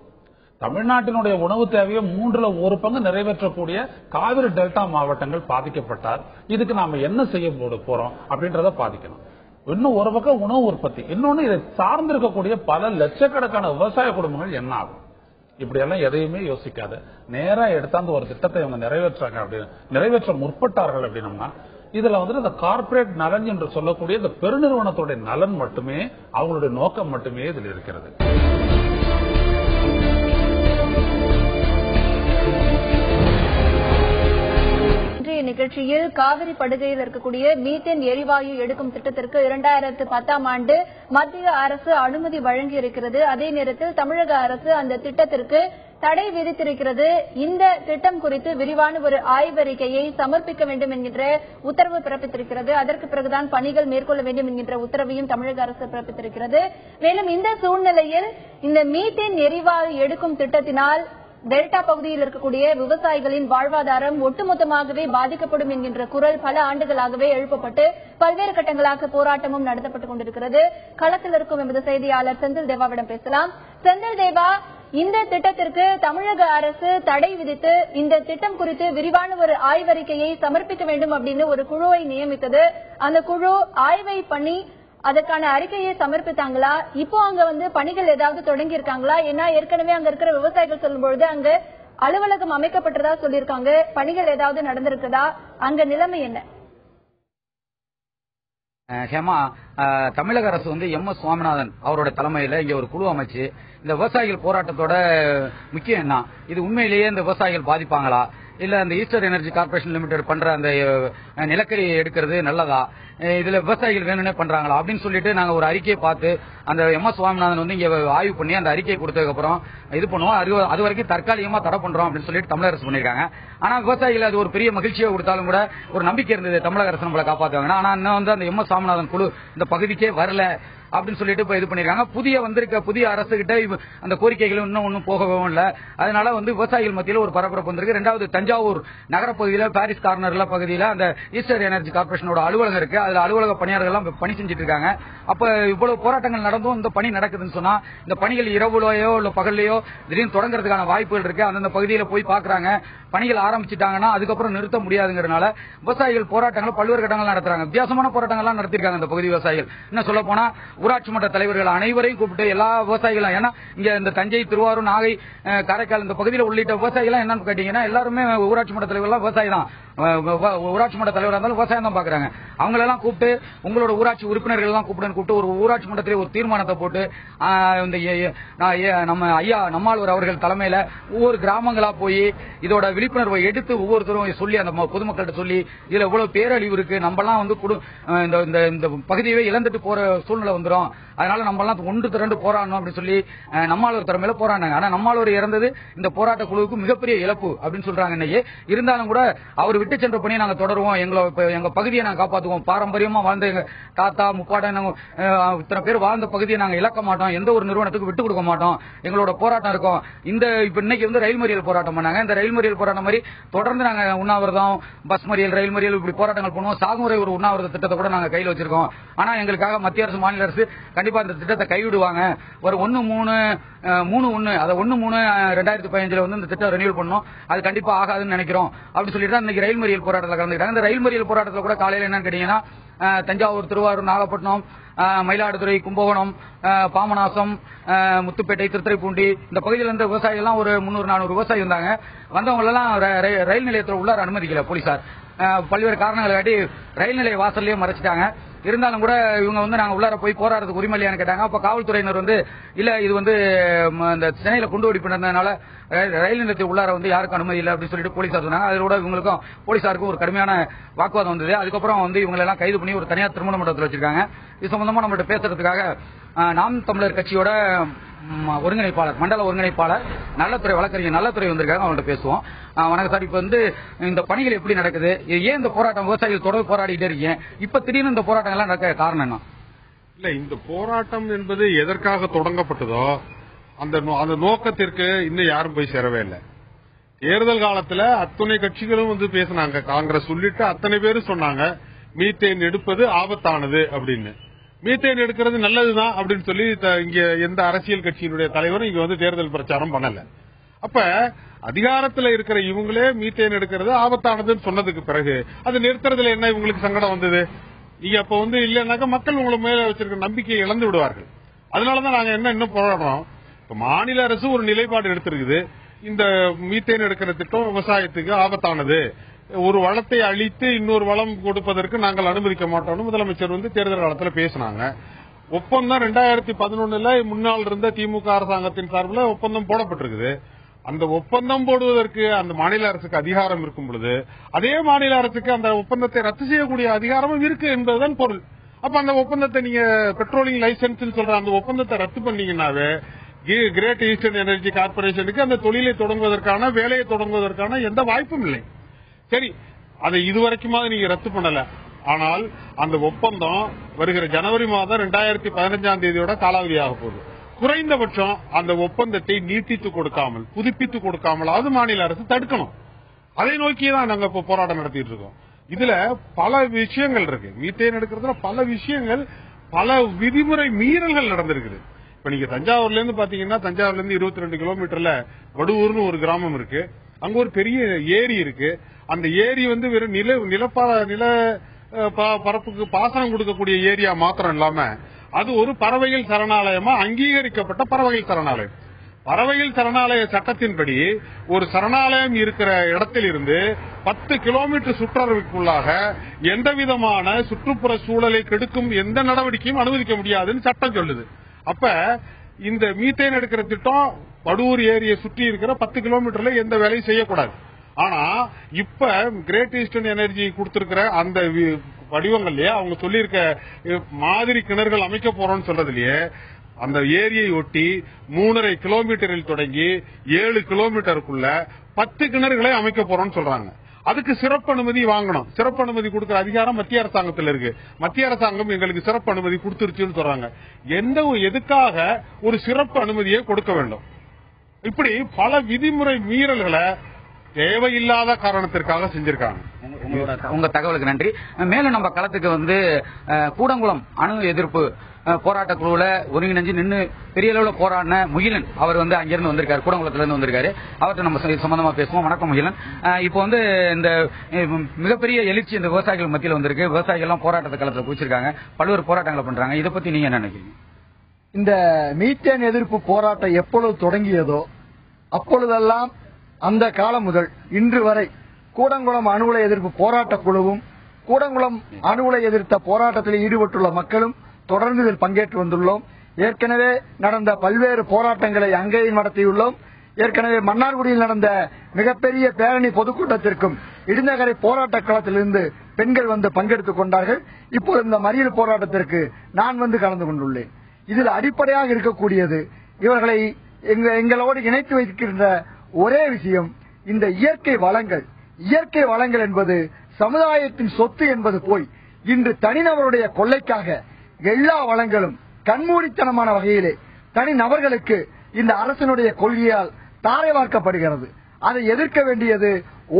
Speaker 5: தமிழ்நாட்டினுடைய உணவு தேவையை 1/3 பங்கு நிறைவேற்றக்கூடிய காவிரி டெல்டா மாவட்டங்கள் பாதிக்கப்பட்டால் இதுக்கு நாம என்ன செய்ய போறோம் அப்படின்றத பாதிக்கணும். இன்னும் ஒரு பக்கம் உணவு உற்பத்தி, இன்னொன்னு இதை சார்ந்திருக்கக்கூடிய பல லட்சக்கணக்கான விவசாய குடும்பங்கள் என்ன ஆகும்? இப்படி எல்லாம் எதையுமே யோசிக்காத நேரா எடுத்தாந்து ஒரு திட்டத்தை அவங்க நிறைவேற்ற முற்பட்டார்கள் அப்படின்னா இதுல இந்த கார்ப்பரேட் நலன் என்று சொல்லக்கூடிய இந்த பெருநிறுவனத்துடைய நலன் மட்டுமே, அவங்களுடைய நோக்கம் மட்டுமே இதில் இருக்கிறது.
Speaker 1: நிகழ்ச்சியில் காவிரி படுகையில் இருக்கக்கூடிய மீத்தேன் எரிவாயு எடுக்கும் திட்டத்திற்கு 2010ஆம் ஆண்டு மத்திய அரசு அனுமதி வழங்கியிருக்கிறது. அதே நேரத்தில் தமிழக அரசு அந்த திட்டத்திற்கு தடை விதித்திருக்கிறது. இந்த திட்டம் குறித்து விரிவான ஒரு ஆய்வறிக்கையை சமர்ப்பிக்க வேண்டும் என்கின்ற உத்தரவு பிறப்பித்திருக்கிறது. அதற்கு பிறகுதான் பணிகள் மேற்கொள்ள வேண்டும் என்கின்ற உத்தரவையும் தமிழக அரசு பிறப்பித்திருக்கிறது. மேலும் இந்த சூழ்நிலையில் இந்த மீத்தேன் எரிவாயு எடுக்கும் திட்டத்தினால் டெல்டா பகுதியில் இருக்கக்கூடிய விவசாயிகளின் வாழ்வாதாரம் ஒட்டுமொத்தமாகவே பாதிக்கப்படும் என்கின்ற குரல் பல ஆண்டுகளாகவே எழுப்பப்பட்டு பல்வேறு கட்டங்களாக போராட்டமும் நடத்தப்பட்டுக் கொண்டிருக்கிறது. களத்தில் இருக்கும் எமது செய்தியாளர் செந்தில் தேவாவிடம் பேசலாம். செந்தில் தேவா, இந்த திட்டத்திற்கு தமிழக அரசு தடை விதித்து இந்த திட்டம் குறித்து விரிவான ஒரு ஆய்வறிக்கையை சமர்ப்பிக்க வேண்டும் அப்படின்னு ஒரு குழுவை நியமித்தது. அந்த குழு ஆய்வை பண்ணி அதற்கான அறிக்கையை சமர்ப்பித்தாங்களா? இப்போ அங்க பணிகள் ஏதாவது தொடங்கி இருக்காங்களா? ஏன்னா ஏற்கனவே அங்க இருக்கிற விவசாயிகள் சொல்லும்பொழுது அங்க அலுவலகம் அமைக்கப்பட்டதா சொல்லியிருக்காங்க. பணிகள் ஏதாவது நடந்திருக்குதா? அங்க நிலைமை என்ன?
Speaker 3: ஹேமா, தமிழக அரசு MS சுவாமிநாதன் அவரோட தலைமையில இங்க ஒரு குழு அமைச்சு இந்த விவசாயிகள் போராட்டத்தோட முக்கியம் என்ன, இது உண்மையிலேயே இந்த விவசாயிகள் பாதிப்பாங்களா, இல்ல அந்த ஈஸ்டர் எனர்ஜி கார்பரேஷன் லிமிடெட் பண்ற அந்த நிலக்கரி எடுக்கிறது நல்லதா, இதுல விவசாயிகள் வேணும்னே பண்றாங்களா அப்படின்னு சொல்லிட்டு நாங்க ஒரு அறிக்கையை பார்த்து அந்த MS சுவாமிநாதன் இங்க ஆய்வு பண்ணி அந்த அறிக்கையை கொடுத்ததுக்கு அப்புறம் இது பண்ணுவோம். அது வரைக்கும் தற்காலிகமா தடை பண்றோம் அப்படின்னு சொல்லிட்டு தமிழக அரசு பண்ணிருக்காங்க. ஆனா விவசாயிகள் அது ஒரு பெரிய மகிழ்ச்சியை கொடுத்தாலும் கூட ஒரு நம்பிக்கை இருந்தது தமிழக அரசு நம்மளை காப்பாற்றுவாங்க. ஆனா இன்னும் அந்த MS சுவாமிநாதன் குழு இந்த பகுதிக்கே வரல அப்படின்னு சொல்லிட்டு இப்ப இது பண்ணிருக்காங்க. புதிய அரசு கிட்ட அந்த கோரிக்கைகளும் இன்னும் போகவும் இல்ல. அதனால விவசாயிகள் மத்தியில் ஒரு பரபரப்பு வந்திருக்கு. ரெண்டாவது, தஞ்சாவூர் நகரப்பகுதியில பாரிஸ் கார்னர்ல பகுதியில அந்த ஈஸ்டர் எனர்ஜி கார்பரேஷனோட அலுவலகம் இருக்கு. அதுல அலுவலக பணியாளர்கள் எல்லாம் பணி செஞ்சுட்டு இருக்காங்க. அப்ப இவ்வளவு போராட்டங்கள் நடந்தும் இந்த பணி நடக்குதுன்னு சொன்னா இந்த பணிகள் இரவுலையோ இல்ல பகல்லையோ திடீர்னு தொடங்குறதுக்கான வாய்ப்புகள் இருக்கு. அந்தந்த பகுதியில போய் பாக்குறாங்க, பணிகள் ஆரம்பிச்சுட்டாங்கன்னா அதுக்கப்புறம் நிறுத்த முடியாதுங்கிறதுனால விவசாயிகள் போராட்டங்கள் பல்வேறு கட்டங்கள் நடத்துறாங்க. வித்தியாசமான போராட்டங்கள்லாம் நடத்திருக்காங்க இந்த பகுதி விவசாயிகள். இன்னும் சொல்ல போனா ஊராட்சி மன்ற தலைவர்கள் அனைவரையும் கூப்பிட்டு எல்லா விவசாயிகளும், ஏன்னா இங்க இந்த தஞ்சை, திருவாரூர், நாகை, காரைக்கால் இந்த பகுதியில் உள்ளிட்ட விவசாயிகள் என்னன்னு கேட்டீங்கன்னா எல்லாருமே ஊராட்சி மன்ற தலைவர்கள் விவசாயி தான். ஊராட்சி மன்ற தலைவராக இருந்தாலும் விவசாயம் தான் பாக்குறாங்க. அவங்களெல்லாம் கூப்பிட்டு உங்களோட ஊராட்சி உறுப்பினர்கள் எல்லாம் கூப்பிட்டு ஒரு ஊராட்சி மன்றத்திலே ஒரு தீர்மானத்தை போட்டு நம்ம ஐயா நம்மாழ்வார் அவர்கள் தலைமையில ஒவ்வொரு கிராமங்களா போய் இதோட விழிப்புணர்வை எடுத்து ஒவ்வொருத்தரும் சொல்லி அந்த பொதுமக்கள்கிட்ட சொல்லி இதுல இவ்வளவு பேரழிவு இருக்கு, நம்மலாம் இந்த பகுதியை இழந்துட்டு போற சூழ்நிலை வந்துடும், அதனால நம்மலாம் ஒன்று திரண்டு போராடணும் அப்படின்னு சொல்லி நம்மாழ்வார் தலைமையில போராடினாங்க. ஆனா நம்மாழ்வார் இறந்தது இந்த போராட்ட குழுவுக்கு மிகப்பெரிய இழப்பு அப்படின்னு சொல்றாங்க. இன்னைக்கு இருந்தாலும் கூட அவர் விட்டு சென்ற பணியை நாங்க தொடருவோம், எங்க பகுதியை நாங்க காப்பாற்றுவோம், பாரம்பரியமா வாழ்ந்த எங்க தாத்தா முப்பாட்டன் இத்தனை பேர் வாழ்ந்த பகுதியை நாங்க இழக்க மாட்டோம், எந்த ஒரு நிறுவனத்துக்கு விட்டு கொடுக்க மாட்டோம், எங்களோட போராட்டம் இருக்கும். இப்ப இன்னைக்கு ரயில் மறியல் போராட்டம் பண்ணாங்க. இந்த ரயில் மறியல் போராட்டம் மாதிரி தொடர்ந்து நாங்க உண்ணாவிரதம், பஸ் மறியல், ரயில் மறியல் இப்படி போராட்டங்கள் பண்ணுவோம். சாகுமுறை ஒரு உண்ணாவிரத திட்டத்தை கூட நாங்க கையில் வச்சிருக்கோம். ஆனா எங்களுக்காக மத்திய அரசு, மாநில அரசு கண்டிப்பா இந்த திட்டத்தை கைவிடுவாங்க. ஒரு 1/3 அதை 1/3/2015 இந்த திட்டம் ரெனியூல் பண்ணோம், அது கண்டிப்பா ஆகாதுன்னு நினைக்கிறோம் அப்படின்னு சொல்லிட்டு இன்னைக்கு ரயில் மறியல் போராட்டத்தில் கலந்துக்கிட்டாங்க. இந்த ரயில் மறியல் போராட்டத்தில் கூட காலையில் என்னன்னு கேட்டீங்கன்னா தஞ்சாவூர், திருவாரூர், நாகப்பட்டினம், மயிலாடுதுறை, கும்பகோணம், பாமநாசம், முத்துப்பேட்டை, திருத்துறைப்பூண்டி இந்த பகுதியில் இருந்த விவசாயிகள் ஒரு 300-400 விவசாயி வந்தாங்க. வந்தவங்க எல்லாம் ரயில் நிலையத்தில் உள்ளார அனுமதிக்கல போலீசார். பல்வேறு காரணங்களை காட்டி ரயில் நிலைய வாசல்லையே மறைச்சிட்டாங்க. இருந்தாலும் கூட இவங்க நாங்க உள்ளார போய் போராடுறதுக்கு உரிமை இல்லையான்னு கேட்டாங்க. அப்ப காவல்துறையினர் இல்ல இது இந்த சென்னையில குண்டு வெடிப்பு நடந்ததுனால ரயில் நிலையத்தை உள்ளார யாருக்கும் அனுமதி இல்லை அப்படின்னு சொல்லிட்டு போலீசார் சொன்னாங்க. அதோட இவங்களுக்கும் போலீசாருக்கும் ஒரு கடுமையான வாக்குவாதம் வந்தது. அதுக்கப்புறம் இவங்க எல்லாம் கைது பண்ணி ஒரு தனியார் திருமண மண்டபத்தில் வச்சிருக்காங்க. இது சம்பந்தமா நம்மகிட்ட பேசுறதுக்காக நாம் தமிழர் கட்சியோட ஒருங்கிணைப்பாளர், மண்டல ஒருங்கிணைப்பாளர் நல்லத்துறை வழக்கறிஞர் நல்லத்துறை வந்திருக்காங்க. அவங்கள்ட்ட பேசுவோம். வணக்கம் சார், இப்ப இந்த பணிகள் எப்படி நடக்குது, ஏன் இந்த போராட்டம் விவசாயிகள் தொடர்ந்து போராடிட்டே இருக்கீங்க, இப்ப திடீர்னு இந்த போராட்டங்கள்லாம் நடக்க காரணம் என்ன?
Speaker 6: இல்ல, இந்த போராட்டம் என்பது எதற்காக தொடங்கப்பட்டதோ அந்த நோக்கத்திற்கு இன்னும் யாரும் போய் சேரவே இல்லை. தேர்தல் காலத்துல அத்தனை கட்சிகளும் பேசினாங்க. காங்கிரஸ் உள்ளிட்ட அத்தனை பேரும் சொன்னாங்க மீத்தேன் எடுப்பது ஆபத்தானது அப்படின்னு. மீத்தேன் எடுக்கிறது நல்லதுதான் அப்படின்னு சொல்லி இங்க எந்த அரசியல் கட்சியினுடைய தலைவரும் இங்க வந்து தேர்தல் பிரச்சாரம் பண்ணல. அப்ப அதிகாரத்தில் இருக்கிற இவங்களே மீத்தேன் எடுக்கிறது ஆபத்தானதுன்னு சொன்னதுக்கு பிறகு அது நிறுத்துறதுல என்ன இவங்களுக்கு சங்கடம் வந்தது? நீங்க அப்ப வந்து இல்லைன்னாக்கா மக்கள் உங்களை மேல வச்சிருக்க நம்பிக்கையை இழந்து விடுவார்கள். அதனாலதான் நாங்க இன்னும் போராடுறோம். மாநில அரசு ஒரு நிலைப்பாடு எடுத்திருக்குது. இந்த மீத்தேன் எடுக்கிற திட்டம் விவசாயத்துக்கு ஆபத்தானது, ஒரு வளத்தை அழித்து இன்னொரு வளம் கொடுப்பதற்கு நாங்கள் அனுமதிக்க மாட்டோம்னு முதலமைச்சர் வந்து தேர்தல் காலத்தில் பேசினாங்க. ஒப்பந்தம் 2011 முன்னாள் இருந்த திமுக அரசாங்கத்தின் சார்பில் ஒப்பந்தம் போடப்பட்டிருக்குது. அந்த ஒப்பந்தம் போடுவதற்கு அந்த மாநில அரசுக்கு அதிகாரம் இருக்கும் பொழுது அதே மாநில அரசுக்கு அந்த ஒப்பந்தத்தை ரத்து செய்யக்கூடிய அதிகாரமும் இருக்கு என்பதுதான் பொருள். அப்ப அந்த ஒப்பந்தத்தை நீங்க பெட்ரோலிங் லைசன்ஸ் சொல்ற அந்த ஒப்பந்தத்தை ரத்து பண்ணீங்கன்னாவே கிரேட் ஈஸ்டர்ன் எனர்ஜி கார்பரேஷனுக்கு அந்த தொழிலை தொடங்குவதற்கான வேலையை தொடங்குவதற்கான எந்த வாய்ப்பும் இல்லை. சரி, அதை இதுவரைக்குமாவது நீங்க ரத்து பண்ணல. ஆனால் அந்த ஒப்பந்தம் வருகிற ஜனவரி மாதம் 2015 காலாவதியாக போகுது. குறைந்தபட்சம் அந்த ஒப்பந்தத்தை நீட்டித்து கொடுக்காமல் புதுப்பித்து கொடுக்காமலாவது மாநில அரசு தடுக்கணும். அதை நோக்கிதான் நாங்க இப்ப போராட்டம் நடத்திட்டு இருக்கோம். இதுல பல விஷயங்கள் இருக்கு. மீத்தேன் எடுக்கிறதுல பல விஷயங்கள், பல விதிமுறை மீறல்கள் நடந்திருக்குது. இப்ப நீங்க தஞ்சாவூர்ல இருந்து பாத்தீங்கன்னா, தஞ்சாவூர்ல இருந்து 22 கிலோமீட்டர்ல வடுவூர்னு ஒரு கிராமம் இருக்கு. அங்க ஒரு பெரிய ஏரி இருக்கு. அந்த ஏரி வந்து வெறும் நில பரப்புக்கு பாசனம் கொடுக்கக்கூடிய ஏரியா மாத்திரம் இல்லாம அது ஒரு பறவைகள் சரணாலயமா அங்கீகரிக்கப்பட்ட பறவைகள் சரணாலயம். பறவைகள் சரணாலய சட்டத்தின்படி ஒரு சரணாலயம் இருக்கிற இடத்தில் இருந்து 10 கிலோமீட்டர் சுற்றளவுக்குள்ளாக எந்த விதமான சுற்றுப்புற சூழலை கெடுக்கும் எந்த நடவடிக்கையும் அனுமதிக்க முடியாதுன்னு சட்டம் சொல்லுது. அப்ப இந்த மீத்தேன் எடுக்கிற திட்டம் வடுவூர் ஏரியை சுற்றி இருக்கிற 10 கிலோமீட்டர்ல எந்த வேலையும் செய்யக்கூடாது. ஆனா இப்ப கிரேட் ஈஸ்டர்ன் எனர்ஜி கொடுத்திருக்கிற அந்த வடிவங்கள்லயே அவங்க சொல்லியிருக்க மாதிரி கிணறுகள் அமைக்க போறோம்னு சொல்றதுலயே அந்த ஏரியை ஒட்டி 3.5 கிலோமீட்டரில் தொடங்கி 7 கிலோமீட்டருக்குள்ள 10 கிணறுகளை அமைக்க போறோம்னு சொல்றாங்க. அதுக்கு சிறப்பு அனுமதி வாங்கணும். சிறப்பு அனுமதி கொடுக்கிற அதிகாரம் மத்திய அரசாங்கத்தில் இருக்கு. மத்திய அரசாங்கம் எங்களுக்கு சிறப்பு அனுமதி கொடுத்துருச்சுன்னு சொல்றாங்க. எதுக்காக ஒரு சிறப்பு அனுமதியை கொடுக்க வேண்டும்? இப்படி பல விதிமுறை மீறல்களை தேவையில்லாத காரணத்திற்காக செஞ்சிருக்காங்க.
Speaker 3: உங்க தகவலுக்கு நன்றி. மேலும் நம்ம களத்துக்கு வந்து கூடங்குளம் அணு எதிர்ப்பு போராட்ட குழுல ஒருங்கிணைஞ்சு நின்று பெரிய அளவில் போராடின முகிலன் அவர் வந்து அங்கிருந்து வந்திருக்காரு, கூடங்குளத்துல இருந்து வந்திருக்காரு. அவர்கிட்ட நம்ம சம்பந்தமா பேசுவோம். வணக்கம் முகிலன். இப்போ வந்து இந்த மிகப்பெரிய எழுச்சி இந்த விவசாயிகள் மத்தியில் வந்திருக்கு. விவசாயிகள் எல்லாம் போராட்டத்தை களத்தில் குதிச்சிருக்காங்க, பல்வேறு போராட்டங்களை பண்றாங்க. இதை பத்தி நீங்க என்ன நினைக்கிறீங்க?
Speaker 7: இந்த மீத்தேன் எதிர்ப்பு போராட்டம் எப்பொழுது தொடங்கியதோ அப்பொழுதெல்லாம் அந்த காலம் முதல் இன்று வரை கூடங்குளம் அணு உலை எதிர்ப்பு போராட்ட குழுவும் கூடங்குளம் அணு உலை எதிர்த்த போராட்டத்தில் ஈடுபட்டுள்ள மக்களும் தொடர்ந்து இதில் பங்கேற்று வந்துள்ளோம். ஏற்கனவே நடந்த பல்வேறு போராட்டங்களை அங்கேயும் நடத்தியுள்ளோம். ஏற்கனவே மன்னார்குடியில் நடந்த மிகப்பெரிய பேரணி பொதுக்கூட்டத்திற்கும் இடிந்தகரை போராட்ட களத்திலிருந்து பெண்கள் வந்து பங்கெடுத்துக் கொண்டார்கள். இப்போது இந்த மறியல் போராட்டத்திற்கு நான் வந்து கலந்து கொண்டுள்ளேன். இதில் அடிப்படையாக இருக்கக்கூடியது இவர்களை எங்களோடு இணைத்து வைக்கின்ற ஒரே விஷயம், இந்த இயற்கை வளங்கள் என்பது சமுதாயத்தின் சொத்து என்பது போய் இன்று தனிநபருடைய கொள்ளைக்காக எல்லா வளங்களும் கண்மூடித்தனமான வகையிலே தனிநபர்களுக்கு இந்த அரசினுடைய கொள்கையால் தாரை வார்க்கப்படுகிறது. அதை எதிர்க்க வேண்டியது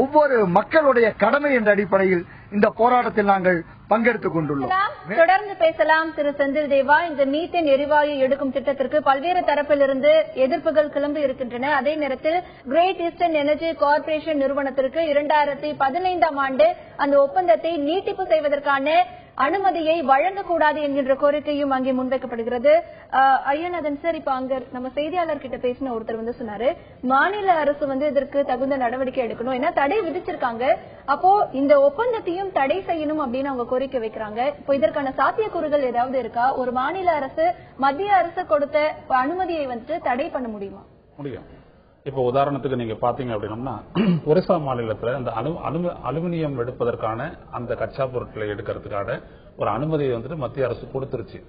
Speaker 7: ஒவ்வொரு மக்களுடைய கடமை என்ற அடிப்படையில் இந்த போராட்டத்தில் நாங்கள் பங்கெடுத்துக் கொண்டுள்ளோம்.
Speaker 1: தொடர்ந்து பேசலாம். திரு செந்தில் தேவா, இந்த மீத்தேன் எரிவாயு எடுக்கும் திட்டத்திற்கு பல்வேறு தரப்பிலிருந்து எதிர்ப்புகள் கிளம்பி இருக்கின்றன. அதே நேரத்தில் கிரேட் ஈஸ்டர்ன் எனர்ஜி கார்பரேஷன் நிறுவனத்திற்கு 2015 ஆண்டு அந்த ஒப்பந்தத்தை நீட்டிப்பு செய்வதற்கான அனுமதியை வழங்கக்கூடாது என்கின்ற கோரிக்கையும் அங்கே முன்வைக்கப்படுகிறது. ஐயநாதன் சார், இப்ப அங்க நம்ம செய்தியாளர் கிட்ட பேசின ஒருத்தர் வந்து சொன்னாரு, மாநில அரசு வந்து இதற்கு தகுந்த நடவடிக்கை எடுக்கணும், ஏன்னா தடை விதிச்சிருக்காங்க, அப்போ இந்த ஒப்பந்தத்தையும் தடை செய்யணும் அப்படின்னு அவங்க கோரிக்கை வைக்கிறாங்க. இப்போ இதற்கான சாத்தியக்கூறுகள் ஏதாவது இருக்கா? ஒரு மாநில அரசு மத்திய அரசு கொடுத்த அனுமதியை வந்து தடை பண்ண முடியுமா?
Speaker 5: முடியும். இப்ப உதாரணத்துக்கு நீங்க பாத்தீங்க அப்படின்னா, ஒரிசா மாநிலத்தில் அந்த அலுமினியம் எடுப்பதற்கான அந்த கச்சா பொருட்களை எடுக்கிறதுக்கான ஒரு அனுமதியை வந்துட்டு மத்திய அரசு கொடுத்துருச்சு.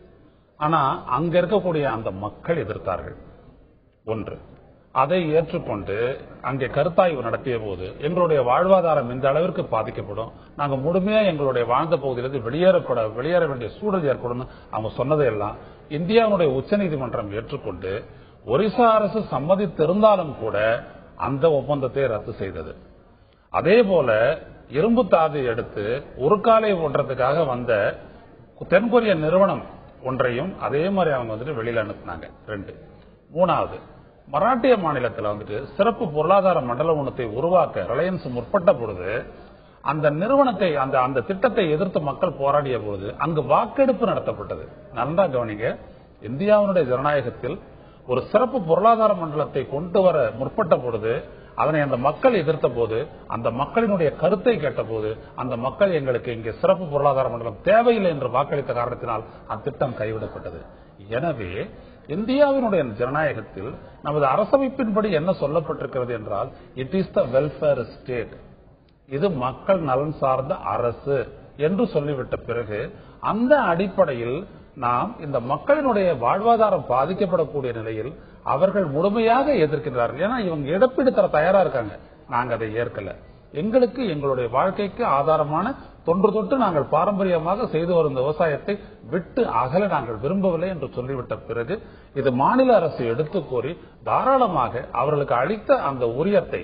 Speaker 5: ஆனா அங்க இருக்கக்கூடிய அந்த மக்கள் எதிர்த்தார்கள். ஒன்று, அதை ஏற்றுக்கொண்டு அங்கே கருத்தாய்வு நடத்திய போது எங்களுடைய வாழ்வாதாரம் இந்த அளவிற்கு பாதிக்கப்படும், நாங்க முழுமையா எங்களுடைய வாழ்ந்த பகுதியிலிருந்து வெளியேற வேண்டிய சூழல் ஏற்படும் அவங்க சொன்னதையெல்லாம் இந்தியாவுடைய உச்சநீதிமன்றம் ஏற்றுக்கொண்டு ஒரிசா அரசு சம்மதித்திருந்தாலும் கூட அந்த ஒப்பந்தத்தை ரத்து செய்தது. அதே போல இரும்பு தாது எடுத்து ஒரு காலை ஓட்டுறதுக்காக வந்த தென்கொரிய நிறுவனம் ஒன்றையும் அதே மாதிரி அவங்க வந்துட்டு வெளியில அனுப்புனாங்க. 2. 3வது, மராட்டிய மாநிலத்தில் வந்துட்டு சிறப்பு பொருளாதார மண்டல ஒன்றத்தை உருவாக்க ரிலையன்ஸ் முற்பட்ட பொழுது அந்த நிறுவனத்தை அந்த திட்டத்தை எதிர்த்து மக்கள் போராடிய பொழுது அங்கு வாக்கெடுப்பு நடத்தப்பட்டது. நல்லா கவனிங்க, இந்தியாவினுடைய ஜனநாயகத்தில் ஒரு சிறப்பு பொருளாதார மண்டலத்தை கொண்டு வர முற்பட்ட பொழுது அதனை அந்த மக்கள் எதிர்த்த போது, அந்த மக்களினுடைய கருத்தை கேட்ட போது, அந்த மக்கள் எங்களுக்கு இங்கே சிறப்பு பொருளாதார மண்டலம் தேவையில்லை என்று வாக்களித்த காரணத்தினால் அத்திட்டம் கைவிடப்பட்டது. எனவே இந்தியாவினுடைய ஜனநாயகத்தில் நமது அரசமைப்பின்படி என்ன சொல்லப்பட்டிருக்கிறது என்றால், it is the welfare state, இது மக்கள் நலன் சார்ந்த அரசு என்று சொல்லிவிட்ட பிறகு அந்த அடிப்படையில் நாம் இந்த மக்களினுடைய வாழ்வாதாரம் பாதிக்கப்படக்கூடிய நிலையில் அவர்கள் முழுமையாக எதிர்க்கிறார்கள். ஏன்னா இவங்க இழப்பீடு தர தயாரா இருக்காங்க, நாங்க அதை ஏற்கல. எங்களுக்கு எங்களுடைய வாழ்க்கைக்கு ஆதாரமான தொன்று தொட்டு நாங்கள் பாரம்பரியமாக செய்து வரும் விவசாயத்தை விட்டு அகல நாங்கள் விரும்பவில்லை என்று சொல்லிவிட்ட பிறகு இது மாநில அரசு எடுத்து கோரி தாராளமாக அவர்களுக்கு அளித்த அந்த உரியத்தை,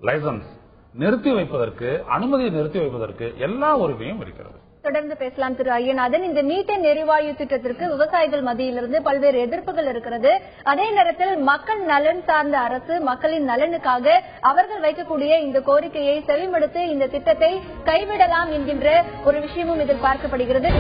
Speaker 5: லைசன்ஸ் நிறுத்தி வைப்பதற்கு, அனுமதியை நிறுத்தி வைப்பதற்கு எல்லா உரிமையும் இருக்கிறது.
Speaker 1: தொடர்ந்து பேசலாம் திரு ஐயநாதன். இந்த மீத்தேன் எரிவாயு திட்டத்திற்கு விவசாயிகள் மத்தியிலிருந்து பல்வேறு எதிர்ப்புகள் இருக்கிறது. அதே நேரத்தில் மக்கள் நலன் சார்ந்த அரசு மக்களின் நலனுக்காக அவர்கள் வைக்கக்கூடிய இந்த கோரிக்கையை செவிமடுத்து இந்த திட்டத்தை கைவிடலாம் என்கின்ற ஒரு விஷயமும் எதிர்பார்க்கப்படுகிறது.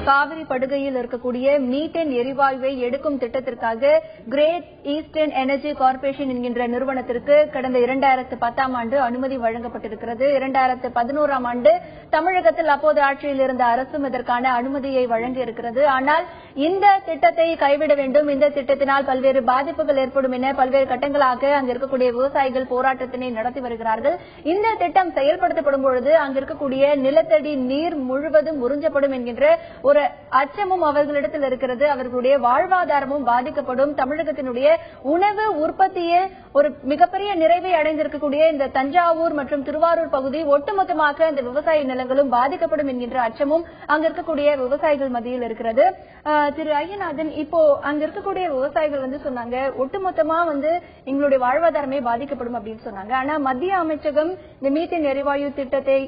Speaker 1: காவிரி படுகையில் இருக்கக்கூடிய மீத்தேன் எரிவாயுவை எடுக்கும் திட்டத்திற்காக கிரேட் ஈஸ்டர்ன் எனர்ஜி கார்ப்பரேஷன் என்கின்ற நிறுவனத்திற்கு கடந்த 2010ஆம் ஆண்டு அனுமதி வழங்கப்பட்டிருக்கிறது. 2011ஆம் ஆண்டு தமிழகத்தில் அப்போது ஆட்சியில் இருந்த அரசும் இதற்கான அனுமதியை வழங்கியிருக்கிறது. ஆனால் இந்த திட்டத்தை கைவிட வேண்டும், இந்த திட்டத்தினால் பல்வேறு பாதிப்புகள் ஏற்படும் என பல்வேறு கட்டங்களாக அங்கு இருக்கக்கூடிய விவசாயிகள் போராட்டத்தினை நடத்தி வருகிறார்கள். இந்த திட்டம் செயல்படுத்தப்படும் பொழுது அங்கு இருக்கக்கூடிய நிலத்தடி நீர் முழுவதும் உறிஞ்சப்படும் என்கின்ற ஒரு அச்சமும் அவர்களிடத்தில் இருக்கிறது. அவர்களுடைய வாழ்வாதாரமும் பாதிக்கப்படும். தமிழகத்தினுடைய உணவு உற்பத்தியில் ஒரு மிகப்பெரிய நிறைவை அடைந்திருக்கக்கூடிய இந்த தஞ்சாவூர் மற்றும் திருவாரூர் பகுதி ஒட்டுமொத்தமாக இந்த விவசாய நிலங்களும் பாதிக்கப்படும் என்கின்ற அச்சமும் அங்க இருக்கக்கூடிய விவசாயிகள் மத்தியில் இருக்கிறது. திரு ஐயநாதன், இப்போ அங்க இருக்கக்கூடிய விவசாயிகள் சொன்னாங்க ஒட்டுமொத்தமா எங்களுடைய வாழ்வாதாரமே பாதிக்கப்படும் அப்படின்னு சொன்னாங்க. ஆனா மத்திய அமைச்சகம் இந்த மீத்தேன் எரிவாயு திட்டத்தை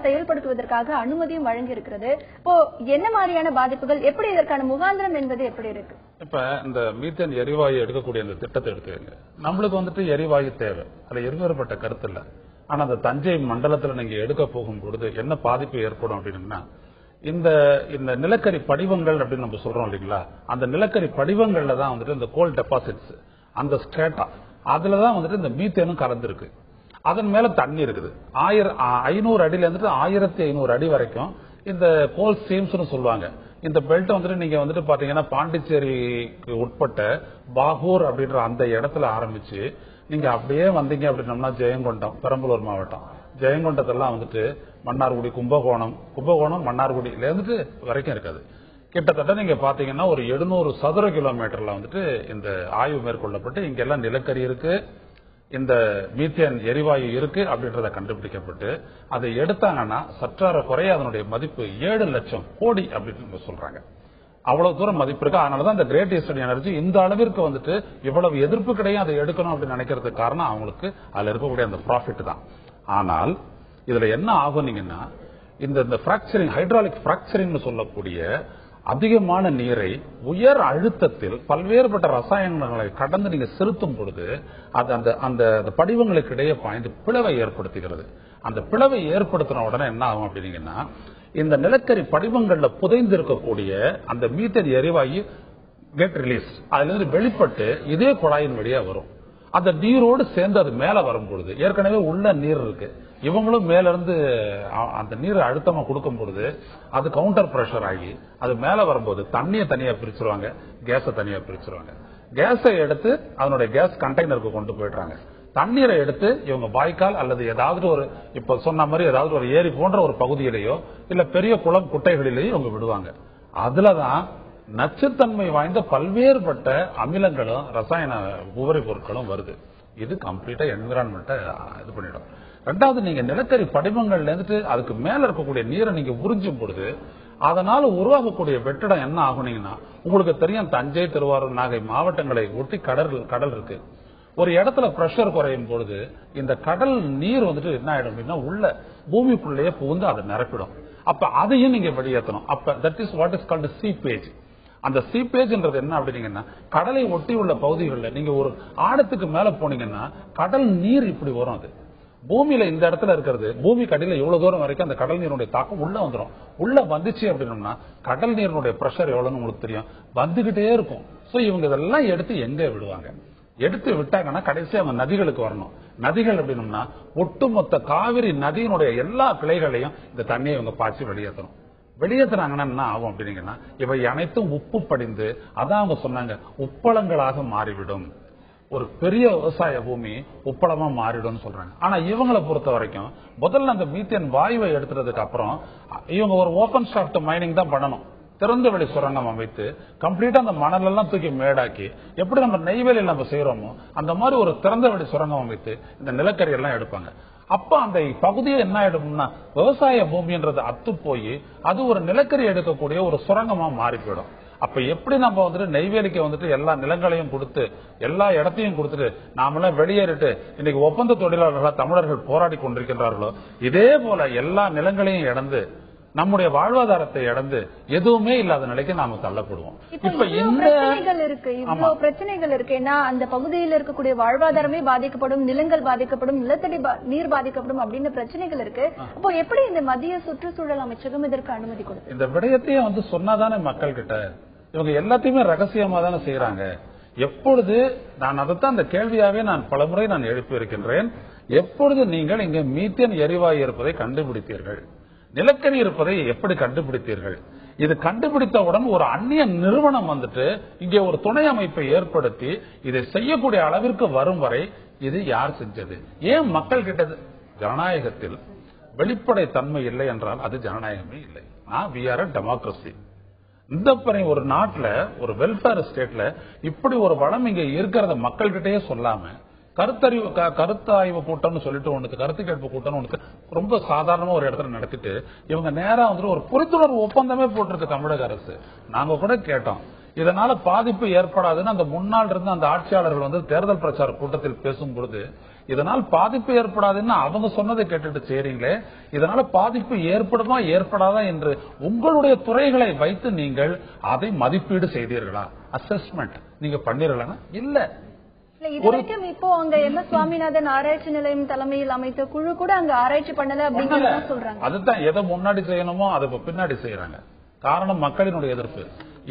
Speaker 1: செயல்படுத்துவதற்காக அனுமதியும் வழங்கி இருக்கிறது. இப்போ என்ன மாதிரியான பாதிப்புகள், எப்படி இதற்கான முகாந்திரம் என்பது எப்படி இருக்கு?
Speaker 5: இப்ப இந்த மீத்தேன் எரிவாயு எடுக்கக்கூடிய இந்த திட்டத்தை எடுத்துக்கங்க. நம்மளுக்கு எரிவாயு தேவை, அதுல இருவேறுபட்ட கருத்து இல்ல. ஆனா அந்த தஞ்சை மண்டலத்துல நீங்க எடுக்க போகும் பொழுது என்ன பாதிப்பு ஏற்படும் அப்படின்னா, இந்த நிலக்கரி படிவங்கள் அப்படின்னு நம்ம சொல்றோம் இல்லைங்களா, அந்த நிலக்கரி படிவங்கள்ல தான் இந்த கோல் டெபாசிட்ஸ், அந்த ஸ்ட்ரேட்டா, அதுலதான் இந்த மீத்தேனும் கலந்துருக்கு. அதன் மேல தண்ணி இருக்குது. 500 அடியில இருந்துட்டு 1500 அடி வரைக்கும் இந்த கோல் ஸ்ட்ரீம்ஸ் சொல்லுவாங்க. இந்த பெல்ட் நீங்க பாத்தீங்கன்னா பாண்டிச்சேரிக்கு உட்பட்ட பாகூர் அப்படின்ற அந்த இடத்துல ஆரம்பிச்சு நீங்க அப்படியே வந்தீங்க அப்படின்னம்னா ஜெயங்கொண்டம், பெரம்பலூர் மாவட்டம், ஜெயங்கொண்டத்தெல்லாம் மன்னார்குடி, கும்பகோணம் மன்னார்குடியில வரைக்கும் இருக்காது. கிட்டத்தட்ட நீங்க பாத்தீங்கன்னா ஒரு 700 சதுர கிலோமீட்டர்ல இந்த ஆய்வு மேற்கொள்ளப்பட்டு இங்கெல்லாம் நிலக்கரி இருக்கு, இந்த மீத்தேன் எரிவாயு இருக்கு அப்படின்றத கண்டுபிடிக்கப்பட்டு அதை எடுத்தாங்கன்னா சற்றார குறைய அதனுடைய மதிப்பு 7 லட்சம் கோடி அப்படின்னு சொல்றாங்க. அவ்வளவு தூரம் மதிப்பு இருக்கு. அதனாலதான் இந்த கிரேட் ஈஸ்டர்ன் எனர்ஜி இந்த அளவிற்கு இவ்வளவு எதிர்ப்பு கிடையாது அதை எடுக்கணும் அப்படின்னு நினைக்கிறதுக்கு காரணம் அவங்களுக்கு அதுல இருக்கக்கூடிய அந்த ப்ராஃபிட் தான். ஆனால் இதுல என்ன ஆகுனீங்கன்னா, இந்த பிராக்சரிங், ஹைட்ராலிக் பிராக்சரிங் சொல்லக்கூடிய அதிகமான நீரை உயர் அழுத்தத்தில் பல்வேறுபட்ட ரசாயனங்களை கடந்து நீங்க செலுத்தும் பொழுது அது அந்த படிவங்களுக்கு இடையே பாய்ந்து பிளவை ஏற்படுத்துகிறது. அந்த பிளவை ஏற்படுத்தின உடனே என்ன ஆகும் அப்படின்னீங்கன்னா, இந்த நிலக்கரி படிவங்கள்ல புதைந்து இருக்கக்கூடிய அந்த மீத்தேன் எரிவாயு கெட் ரிலீஸ், அதுல இருந்து வெளிப்பட்டு இதே குழாயின் வழியா வரும். அந்த நீரோடு சேர்ந்து அது மேல வரும் பொழுது, ஏற்கனவே உள்ள நீர் இருக்கு, இவங்களும் மேல இருந்து அந்த நீரை அழுத்தமா கொடுக்கும் பொழுது அது கவுண்டர் பிரஷர் ஆகி அது மேல வரும்போது தண்ணியை தனியா பிரிச்சிருவாங்க, கேஸை தனியா பிரிச்சிருவாங்க. கேஸை எடுத்து அதனுடைய கேஸ் கண்டெய்னருக்கு கொண்டு போயிடுறாங்க. தண்ணீரை எடுத்து இவங்க வாய்க்கால் அல்லது ஏதாவது ஒரு, இப்ப சொன்ன மாதிரி ஏதாவது ஒரு ஏரி போன்ற ஒரு பகுதியிலேயோ இல்ல பெரிய குளம் குட்டைகளிலேயோ இவங்க விடுவாங்க. அதுலதான் நச்சுத்தன்மை வாய்ந்த பல்வேறுபட்ட அமிலங்களும் ரசாயன உபரி பொருட்களும் வருது. இது கம்ப்ளீட்டா என்விரான்மெண்ட்டை இது பண்ணிடும். ரெண்டாவது, நீங்க நிலக்கரி படிவங்கள்ல இருந்துட்டு அதுக்கு மேல இருக்கக்கூடிய நீரை நீங்க உறிஞ்சும் பொழுது அதனால உருவாகக்கூடிய வெற்றிடம் என்ன ஆகுனீங்கன்னா, உங்களுக்கு தெரியும் தஞ்சை, திருவாரூர், நாகை மாவட்டங்களை ஒட்டி கடல் இருக்கு. ஒரு இடத்துல பிரஷர் குறையும் பொழுது இந்த கடல் நீர் வந்துட்டு என்ன ஆயிடும் அப்படின்னா உள்ள பூமிக்குள்ளேயே புகுந்து அதை நிரப்பிடும். அப்ப அதையும் நீங்க வெளியேற்றணும். அப்ப that is what is called seepage. அந்த சீபேஜ்ன்றது என்ன அப்படின்னீங்கன்னா, கடலை ஒட்டி உள்ள பகுதிகளில் நீங்க ஒரு ஆழத்துக்கு மேல போனீங்கன்னா கடல் நீர் இப்படி வரும். அது பூமியில இந்த இடத்துல இருக்கிறது, பூமி கடையில எவ்வளவு தூரம் வரைக்கும் அந்த கடல் நீருடைய தாக்கம் உள்ள வந்துடும். உள்ள வந்துச்சு அப்படின்னோம்னா கடல் நீருடைய பிரஷர் எவ்வளவுன்னு உங்களுக்கு தெரியும், வந்துகிட்டே இருக்கும். சோ இவங்க இதெல்லாம் எடுத்து எங்க விடுவாங்க, எடுத்து விட்டாங்கன்னா கடைசி அவங்க நதிகளுக்கு வரணும். நதிகள் அப்படின்னோம்னா ஒட்டுமொத்த காவிரி நதியினுடைய எல்லா கிளைகளையும் இந்த தண்ணியை இவங்க பாய்ச்சி வெளியேற்றணும். வெளியேற்றினாங்கன்னா என்ன ஆகும் அப்படின்னீங்கன்னா, இவை அனைத்தும் உப்பு படிந்து, அதான் அவங்க சொன்னாங்க, உப்பளங்களாக மாறிவிடும். ஒரு பெரிய விவசாய பூமி உப்பளமா மாறிடும் சொல்றாங்க. ஆனா இவங்களை பொறுத்த வரைக்கும் முதல்ல அந்த மீத்தேன் வாயுவை எடுத்துறதுக்கு அப்புறம் இவங்க ஒரு ஓபன் ஷாஃப்ட் மைனிங் தான் பண்ணணும். திறந்த வெளி சுரங்கம் அமைத்து கம்ப்ளீட்டா அந்த மணல் எல்லாம் தூக்கி மேடாக்கி, எப்படி நம்ம நெய்வேலியில் நம்ம செய்யறோமோ அந்த மாதிரி ஒரு திறந்த வெளி சுரங்கம் அமைத்து இந்த நிலக்கரி எல்லாம் எடுப்பாங்க. அப்ப அந்த பகுதியை என்ன ஆயிடும்னா விவசாய பூமின்றது அத்து போய் அது ஒரு நிலக்கரி எடுக்கக்கூடிய ஒரு சுரங்கமா மாறி போயிடும். அப்ப எப்படி நம்ம வந்துட்டு நெய்வேலிக்கு வந்துட்டு எல்லா நிலங்களையும் கொடுத்து எல்லா இடத்தையும் கொடுத்துட்டு நாமெல்லாம் வெளியேறிட்டு இன்னைக்கு ஒப்பந்த தொழிலாளர்களா தமிழர்கள் போராடி கொண்டிருக்கின்றார்களோ, இதே போல எல்லா நிலங்களையும் இழந்து நம்முடைய வாழ்வாதாரத்தை இழந்து எதுவுமே இல்லாத நிலைக்கு நாம தள்ளப்படுவோம்.
Speaker 1: இப்ப இவ்வளவு பிரச்சனைகள் இருக்குன்னா அந்த பகுதியில் இருக்கக்கூடிய வாழ்வாதாரமே பாதிக்கப்படும், நிலங்கள் பாதிக்கப்படும், நிலத்தடி நீர் பாதிக்கப்படும் அப்படின்னு பிரச்சனைகள் இருக்கு. அப்போ எப்படி இந்த மத்திய சுற்றுச்சூழல் அமைச்சகம் இதற்கு அனுமதி கொடுக்கும்?
Speaker 5: இந்த விடயத்தையும் வந்து சொன்னாதானே மக்கள் கிட்ட, இவங்க எல்லாத்தையுமே ரகசியமா தானே செய்யறாங்க. எப்பொழுது நான் அதைத்தான் அந்த கேள்வியாவே நான் பலமுறை நான் எழுப்பி இருக்கின்றேன். எப்பொழுது நீங்கள் இங்க மீத்தேன் எரிவாயு இருப்பதை கண்டுபிடித்தீர்கள், நிலக்கரி இருப்பதை எப்படி கண்டுபிடித்தீர்கள்? இது கண்டுபிடித்தவுடன் ஒரு அந்நிய நிறுவனம் வந்துட்டு இங்கே ஒரு துணை அமைப்பை ஏற்படுத்தி இதை செய்யக்கூடிய அளவிற்கு வரும் வரை இது யார் செஞ்சது? ஏன் மக்கள் கிட்டது? ஜனநாயகத்தில் வெளிப்படை தன்மை இல்லை என்றால் அது ஜனநாயகமே இல்லை. we are a democracy. இந்த ஒரு நாட்டுல ஒரு வெல்ஃபேர் ஸ்டேட்ல இப்படி ஒரு வளம் இங்க இருக்கிறத மக்கள் கிட்டே சொல்லாம கருத்தாய்வு கூட்டம்னு சொல்லிட்டு ஒண்ணுக்கு, கருத்து கேட்பு கூட்டம் ஒண்ணுக்கு ரொம்ப சாதாரணமா ஒரு இடத்துல நடத்திட்டு இவங்க நேரா வந்துட்டு ஒரு புரிந்துணர்வு ஒப்பந்தமே போட்டிருக்கு தமிழக அரசு. நாங்க கூட கேட்டோம், இதனால பாதிப்பு ஏற்படாதுன்னு அந்த முன்னாள் இருந்த அந்த ஆட்சியாளர்கள் வந்து தேர்தல் பிரச்சார கூட்டத்தில் பேசும் பொழுது, இதனால் பாதிப்பு ஏற்படாதுன்னு அவங்க சொன்னதை கேட்டுட்டு செய்றீங்களே, இதனால பாதிப்பு ஏற்படுமா ஏற்படாதா என்று உங்களுடைய துறைகளை வைத்து நீங்கள் அதை மதிப்பீடு செய்தீர்களா? அசஸ்மெண்ட் நீங்க பண்ணிரலன்னா இல்ல.
Speaker 1: இதுவரைக்கும் இப்போ அங்க எம்.எஸ். சுவாமிநாதன் ஆராய்ச்சி நிலையம் தலைமையில் அமைத்த குழு கூட அங்க ஆராய்ச்சி பண்ணல அப்படின்னு சொல்றாங்க.
Speaker 5: அதுதான் எதை முன்னாடி செய்யணுமோ அதை பின்னாடி செய்யறாங்க. காரணம் மக்களினுடைய எதிர்ப்பு.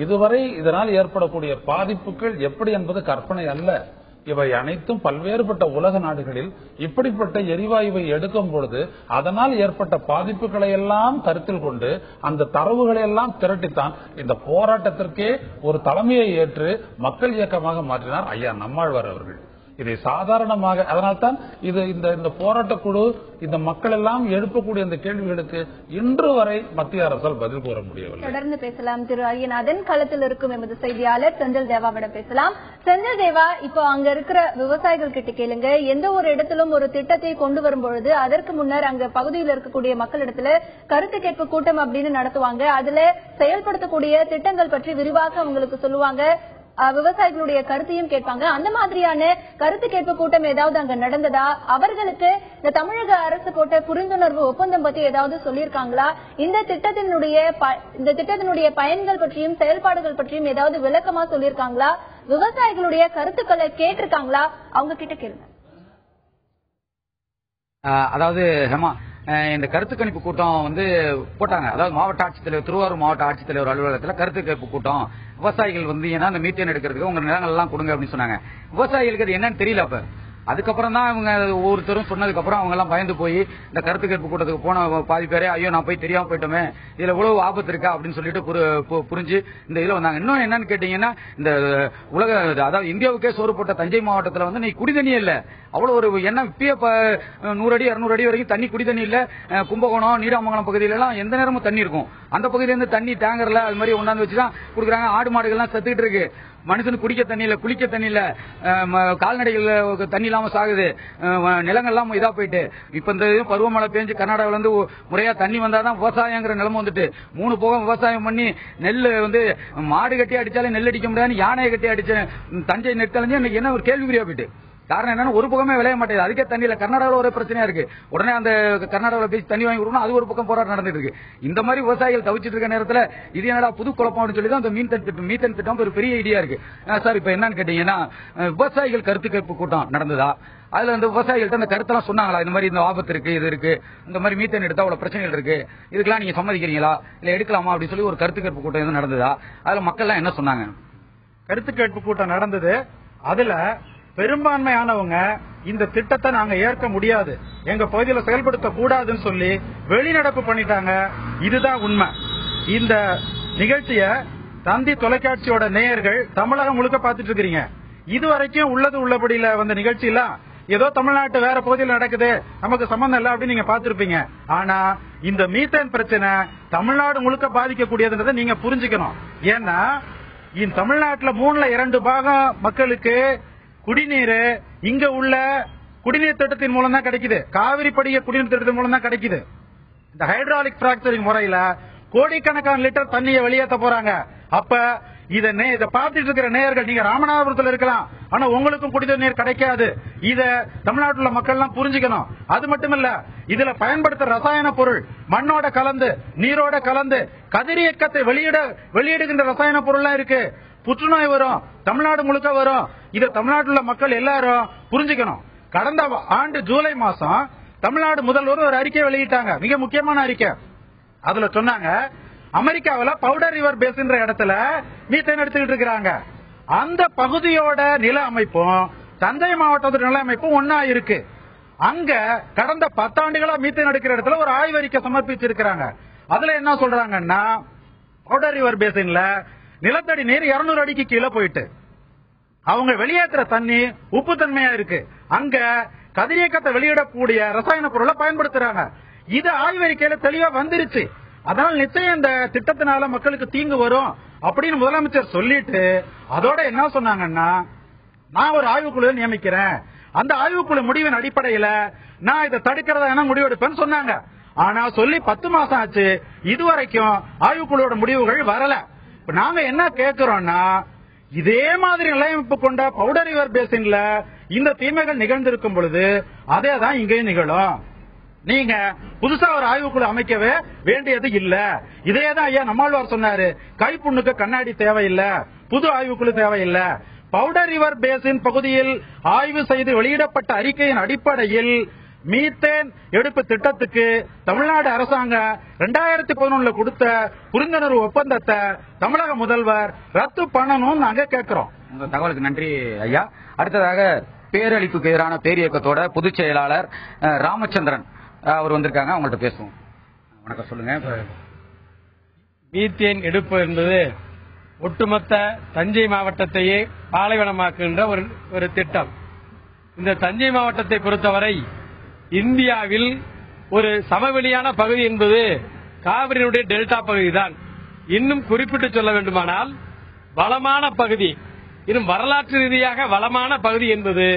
Speaker 5: இதுவரை இதனால் ஏற்படக்கூடிய பாதிப்புகள் எப்படி என்பது கற்பனை அல்ல. இவை அனைத்தும் பல்வேறுபட்ட உலக நாடுகளில் இப்படிப்பட்ட எரிவாயுவை எடுக்கும் பொழுது அதனால் ஏற்பட்ட பாதிப்புகளை எல்லாம் கருத்தில் கொண்டு அந்த தரவுகளை எல்லாம் திரட்டித்தான் இந்த போராட்டத்திற்கே ஒரு தலைமையை ஏற்று மக்கள் இயக்கமாக மாற்றினார் ஐயா நம்மாழ்வார் அவர்கள். இதை சாதாரணமாக, அதனால்தான் இது இந்த போராட்ட குழு இந்த மக்கள் எல்லாம் எழுப்பக்கூடிய இந்த கேள்விகளுக்கு இன்று வரை மத்திய அரசால் பதில் கூற முடியவில்லை.
Speaker 1: தொடர்ந்து பேசலாம் திரு ஐயநாதன். களத்தில் இருக்கும் எமது செய்தியாளர் செந்தில் தேவாவிடம் பேசலாம். செந்தில் தேவா, இப்போ அங்க இருக்கிற விவசாயிகள் கிட்ட கேளுங்க, எந்த ஒரு இடத்திலும் ஒரு திட்டத்தை கொண்டு வரும் பொழுது அதற்கு முன்னர் அங்க பகுதியில் இருக்கக்கூடிய மக்களிடத்துல கருத்து கேட்பு கூட்டம் அப்படின்னு நடத்துவாங்க. அதுல செயல்படுத்தக்கூடிய திட்டங்கள் பற்றி விரிவாக அவங்களுக்கு சொல்லுவாங்க, விவசாயிகளுடைய கருத்தையும் கேட்பாங்க. அந்த மாதிரியான கருத்து கேட்பு கூட்டம் ஏதாவது அங்க நடந்ததா? அவர்களுக்கு இந்த தமிழக அரசு போட்ட புரிந்துணர்வு ஒப்பந்தம் பத்தி ஏதாவது சொல்லியிருக்காங்களா? இந்த திட்டத்தினுடைய பயன்கள் பற்றியும் செயல்பாடுகள் பற்றியும் ஏதாவது விளக்கமா சொல்லியிருக்காங்களா? விவசாயிகளுடைய கருத்துக்களை கேட்டிருக்காங்களா? அவங்க கிட்ட கேளுங்க.
Speaker 3: அதாவது ஹேமா, இந்த கருத்து கணிப்பு கூட்டம் வந்து போட்டாங்க. அதாவது மாவட்ட ஆட்சித்தலைவர், திருவாரூர் மாவட்ட ஆட்சித்தலைவர் அலுவலகத்தில் கருத்து கேட்பு கூட்டம். விவசாயிகள் வந்து ஏன்னா அந்த மீத்தேன் எடுக்கிறதுக்கு உங்க நிலங்கள் எல்லாம் கொடுங்க அப்படின்னு சொன்னாங்க. விவசாயிகளுக்கு அது என்னன்னு தெரியல. அப்ப அதுக்கப்புறம் தான் அவங்க ஒவ்வொருத்தரும் சொன்னதுக்கு அப்புறம் அவங்க எல்லாம் பயந்து போய் இந்த கருத்து கேட்பு கூட்டத்துக்கு போன பாதி பேரே ஐயோ நான் போய் தெரியாம போயிட்டோமே, இதுல இவ்வளவு ஆபத்து இருக்கா அப்படின்னு சொல்லிட்டு புரிஞ்சு இந்த இதுல வந்தாங்க. இன்னும் என்னன்னு கேட்டீங்கன்னா, இந்த உலக அதாவது இந்தியாவுக்கே சோறு போட்ட தஞ்சை மாவட்டத்தில் வந்து நீ குடிதண்ணி இல்ல, அவ்வளவு ஒரு என்ன இப்பயே 100 அடி 200 அடி வரைக்கும் தண்ணி குடிதண்ணி இல்ல. கும்பகோணம் நீடாமங்கலம் பகுதியில எல்லாம் எந்த நேரமும் தண்ணி இருக்கும். அந்த பகுதியில இருந்து தண்ணி டேங்கர்ல அது மாதிரி ஒன்னாந்து வச்சுதான் கொடுக்குறாங்க. ஆடு மாடுகள்லாம் செத்துக்கிட்டு இருக்கு. மனுஷன் குடிக்க தண்ணி இல்ல, குளிக்க தண்ணி இல்ல, கால்நடைகள் தண்ணி இல்லாம சாகுது, நிலங்கள்லாம் இதா போயிட்டு. இப்ப இந்த பருவமழை பெஞ்சு கர்நாடகாவில இருந்து முறையா தண்ணி வந்தாதான் விவசாயங்கிற நிலைமை வந்துட்டு 3 போகம் விவசாயம் பண்ணி நெல் வந்து மாடு கட்டி அடிச்சாலே நெல் அடிக்க முடியாது, யானையை கட்டி அடிச்ச தஞ்சை நெற்களஞ்சி இன்னைக்கு என்ன ஒரு கேள்விக்குறியா போயிட்டு. காரணம் என்னன்னா ஒரு பக்கமே விளைய மாட்டேங்குது. அதுக்கே தண்ணியில கர்நாடகாவில் ஒரு பிரச்சனையா இருக்கு. உடனே அந்த கர்நாடகாவில் பேசி தண்ணி வாங்கி கொடுக்கணும், அது ஒரு பக்கம் போராட்டம் நடந்துட்டு இருக்கு. இந்த மாதிரி விவசாயிகள் தவிச்சிட்டு இருக்க நேரத்தில் இது என்னடா புது குழப்பம்னு சொல்லி தான் இந்த மீத்தேன் திட்டம் ஒரு பெரிய ஐடியா இருக்கு. சார் இப்ப என்னன்னு கேட்டீங்கன்னா, விவசாயிகள் கருத்து கேட்பு கூட்டம் நடந்ததா, அதுல அந்த விவசாயிகள்ட்ட அந்த கருத்தெல்லாம் சொன்னாங்களா, இந்த மாதிரி இந்த ஆபத்து இருக்கு, இது இருக்கு, இந்த மாதிரி மீத்தேன் எடுத்தா அவ்வளவு பிரச்சனைகள் இருக்கு, இதுக்கெல்லாம் நீங்க சம்மதிக்கிறீங்களா இல்ல எடுக்கலாமா அப்படின்னு சொல்லி ஒரு கருத்து கேட்பு கூட்டம் எதுவும் நடந்ததா? அதுல மக்கள் எல்லாம் என்ன சொன்னாங்க?
Speaker 8: கருத்து கேட்பு கூட்டம் நடந்தது. அதுல பெரும்பான்மையானவங்க இந்த திட்டத்தை நாங்க ஏற்க முடியாது, எங்க பகுதியில் செயல்படுத்த கூடாதுன்னு சொல்லி வெளிநடப்பு பண்ணிட்டாங்க. இதுதான் உண்மை. இந்த நிகழ்ச்சிய தந்தி தொலைக்காட்சியோட நேயர்கள் தமிழகம் முழுக்க பாத்துட்டு இருக்கிறீங்க. இதுவரைக்கும் உள்ளது உள்ளபடியில வந்த நிகழ்ச்சியெல்லாம் ஏதோ தமிழ்நாட்டு வேற பகுதியில் நடக்குது, நமக்கு சம்பந்தம் இல்ல அப்படின்னு நீங்க பாத்துருப்பீங்க. ஆனா இந்த மீத்தேன் பிரச்சனை தமிழ்நாடு முழுக்க பாதிக்கக்கூடியதுன்றதை நீங்க புரிஞ்சுக்கணும். ஏன்னா இந்த தமிழ்நாட்டுல 3/2 பாகம் மக்களுக்கு குடிநீர் இங்க உள்ள குடிநீர் திட்டத்தின் மூலம் தான் கிடைக்குது. காவிரி படிய குடிநீர் திட்டத்தின் மூலம் தான் கிடைக்குது. இந்த ஹைட்ராலிக் பிராக்சரிங் முறையில கோடிக்கணக்கான லிட்டர் தண்ணியை வெளியேற்ற போறாங்க. அப்ப இதை பார்த்துட்டு இருக்கிற நேயர்கள், நீங்க ராமநாதபுரத்தில் இருக்கலாம், ஆனா உங்களுக்கும் குடிநீர் நீர் கிடைக்காது. இத தமிழ்நாட்டுல மக்கள் எல்லாம் புரிஞ்சுக்கணும். அது மட்டுமல்ல, இதுல பயன்படுத்த ரசாயன பொருள் மண்ணோட கலந்து நீரோட கலந்து கதிரியக்கத்தை வெளியிடுகின்ற ரசாயன பொருள் இருக்கு. புற்றுநோய் வரும், தமிழ்நாடு முழுக்க வரும். இதை தமிழ்நாட்டுல மக்கள் எல்லாரும் புரிஞ்சுக்கணும். கடந்த ஆண்டு ஜூலை மாசம் தமிழ்நாடு முதல்வர் ஒரு அறிக்கை வெளியிட்டாங்க, மிக முக்கியமான அறிக்கை. அதுல சொன்னாங்க, அமெரிக்காவில் பவுடர் ரிவர் பேசின்ற இடத்துல மீத்தேன் எடுத்துக்கிட்டு இருக்கிறாங்க. அந்த பகுதியோட நில அமைப்பும் தஞ்சை மாவட்டத்தோட நில அமைப்பும் ஒன்னா இருக்கு. அங்க கடந்த 10 ஆண்டுகளா மீத்தேன் எடுக்கிற இடத்துல ஒரு ஆய்வறிக்கை சமர்ப்பிச்சிருக்கிறாங்க. அதுல என்ன சொல்றாங்கன்னா, பவுடர் ரிவர் பேசின்ல நிலத்தடி நீர் 200 அடிக்கு கீழே போயிட்டு அவங்க வெளியேற்ற தண்ணி உப்பு தன்மையா இருக்கு. அங்க கதிரியக்கத்தை வெளியிடக்கூடிய ரசாயன பொருளை பயன்படுத்துறாங்க. இது ஆய்வறிக்கையில தெளிவா வந்துருச்சு. அதனால நிச்சயம் இந்த திட்டத்தினால மக்களுக்கு தீங்கு வரும் அப்படின்னு முதலமைச்சர் சொல்லிட்டு அதோட என்ன சொன்னாங்கன்னா, நான் ஒரு ஆய்வுக்குழு நியமிக்கிறேன், அந்த ஆய்வுக்குழு முடிவின் அடிப்படையில நான் இதை தடுக்கிறதா என்ன முடிவெடுப்பேன்னு சொன்னாங்க. ஆனா சொல்லி 10 மாசம் ஆச்சு, இதுவரைக்கும் ஆய்வுக்குழுவோட முடிவுகள் வரல. இப்ப நாங்க என்ன கேட்கிறோம்னா, இதே மாதிரி நிலையமைப்பு கொண்ட பவுடர் ரிவர் பேசின்ல இந்த தீமைகள் நிகழ்ந்திருக்கும் பொழுது அதே தான் இங்கேயும் நிகழும். நீங்க புதுசா ஒரு ஆய்வுக்குழு அமைக்கவே வேண்டியது இல்ல. இதேதான் ஐயா நம்மாழ்வார் சொன்னாரு, கைப்புண்ணுக்கு கண்ணாடி தேவையில்லை, புது ஆய்வுக்குழு தேவையில்லை. பவுடர் ரிவர் பேசின் பகுதியில் ஆய்வு செய்து வெளியிடப்பட்ட அறிக்கையின் அடிப்படையில் மீத்தேன் எடுப்பு திட்டத்துக்கு தமிழ்நாடு அரசாங்கம் 2011 கொடுத்த புரிந்துணர்வு ஒப்பந்தத்தை தமிழக முதல்வர் ரத்து பண்ணணும் நாங்க கேட்கிறோம்.
Speaker 3: உங்க தகவலுக்கு நன்றி ஐயா. அடுத்ததாக பேரழிப்புக்கு எதிரான பேரியக்கத்தோட பொதுச் செயலாளர் ராமச்சந்திரன் அவர் வந்திருக்காங்க, அவங்கள்ட்ட பேசுவோம். வணக்கம், சொல்லுங்க.
Speaker 9: மீத்தேன் எடுப்பு என்பது ஒட்டுமொத்த தஞ்சை மாவட்டத்தையே பாலைவனமாக்குகின்ற ஒரு திட்டம். இந்த தஞ்சை மாவட்டத்தை பொறுத்தவரை இந்தியாவில் ஒரு சமவெளியான பகுதி என்பது காவிரியினுடைய டெல்டா பகுதிதான். இன்னும் குறிப்பிட்டு சொல்ல வேண்டுமானால் வளமான பகுதி, இன்னும் வரலாற்று ரீதியாக வளமான பகுதி என்பது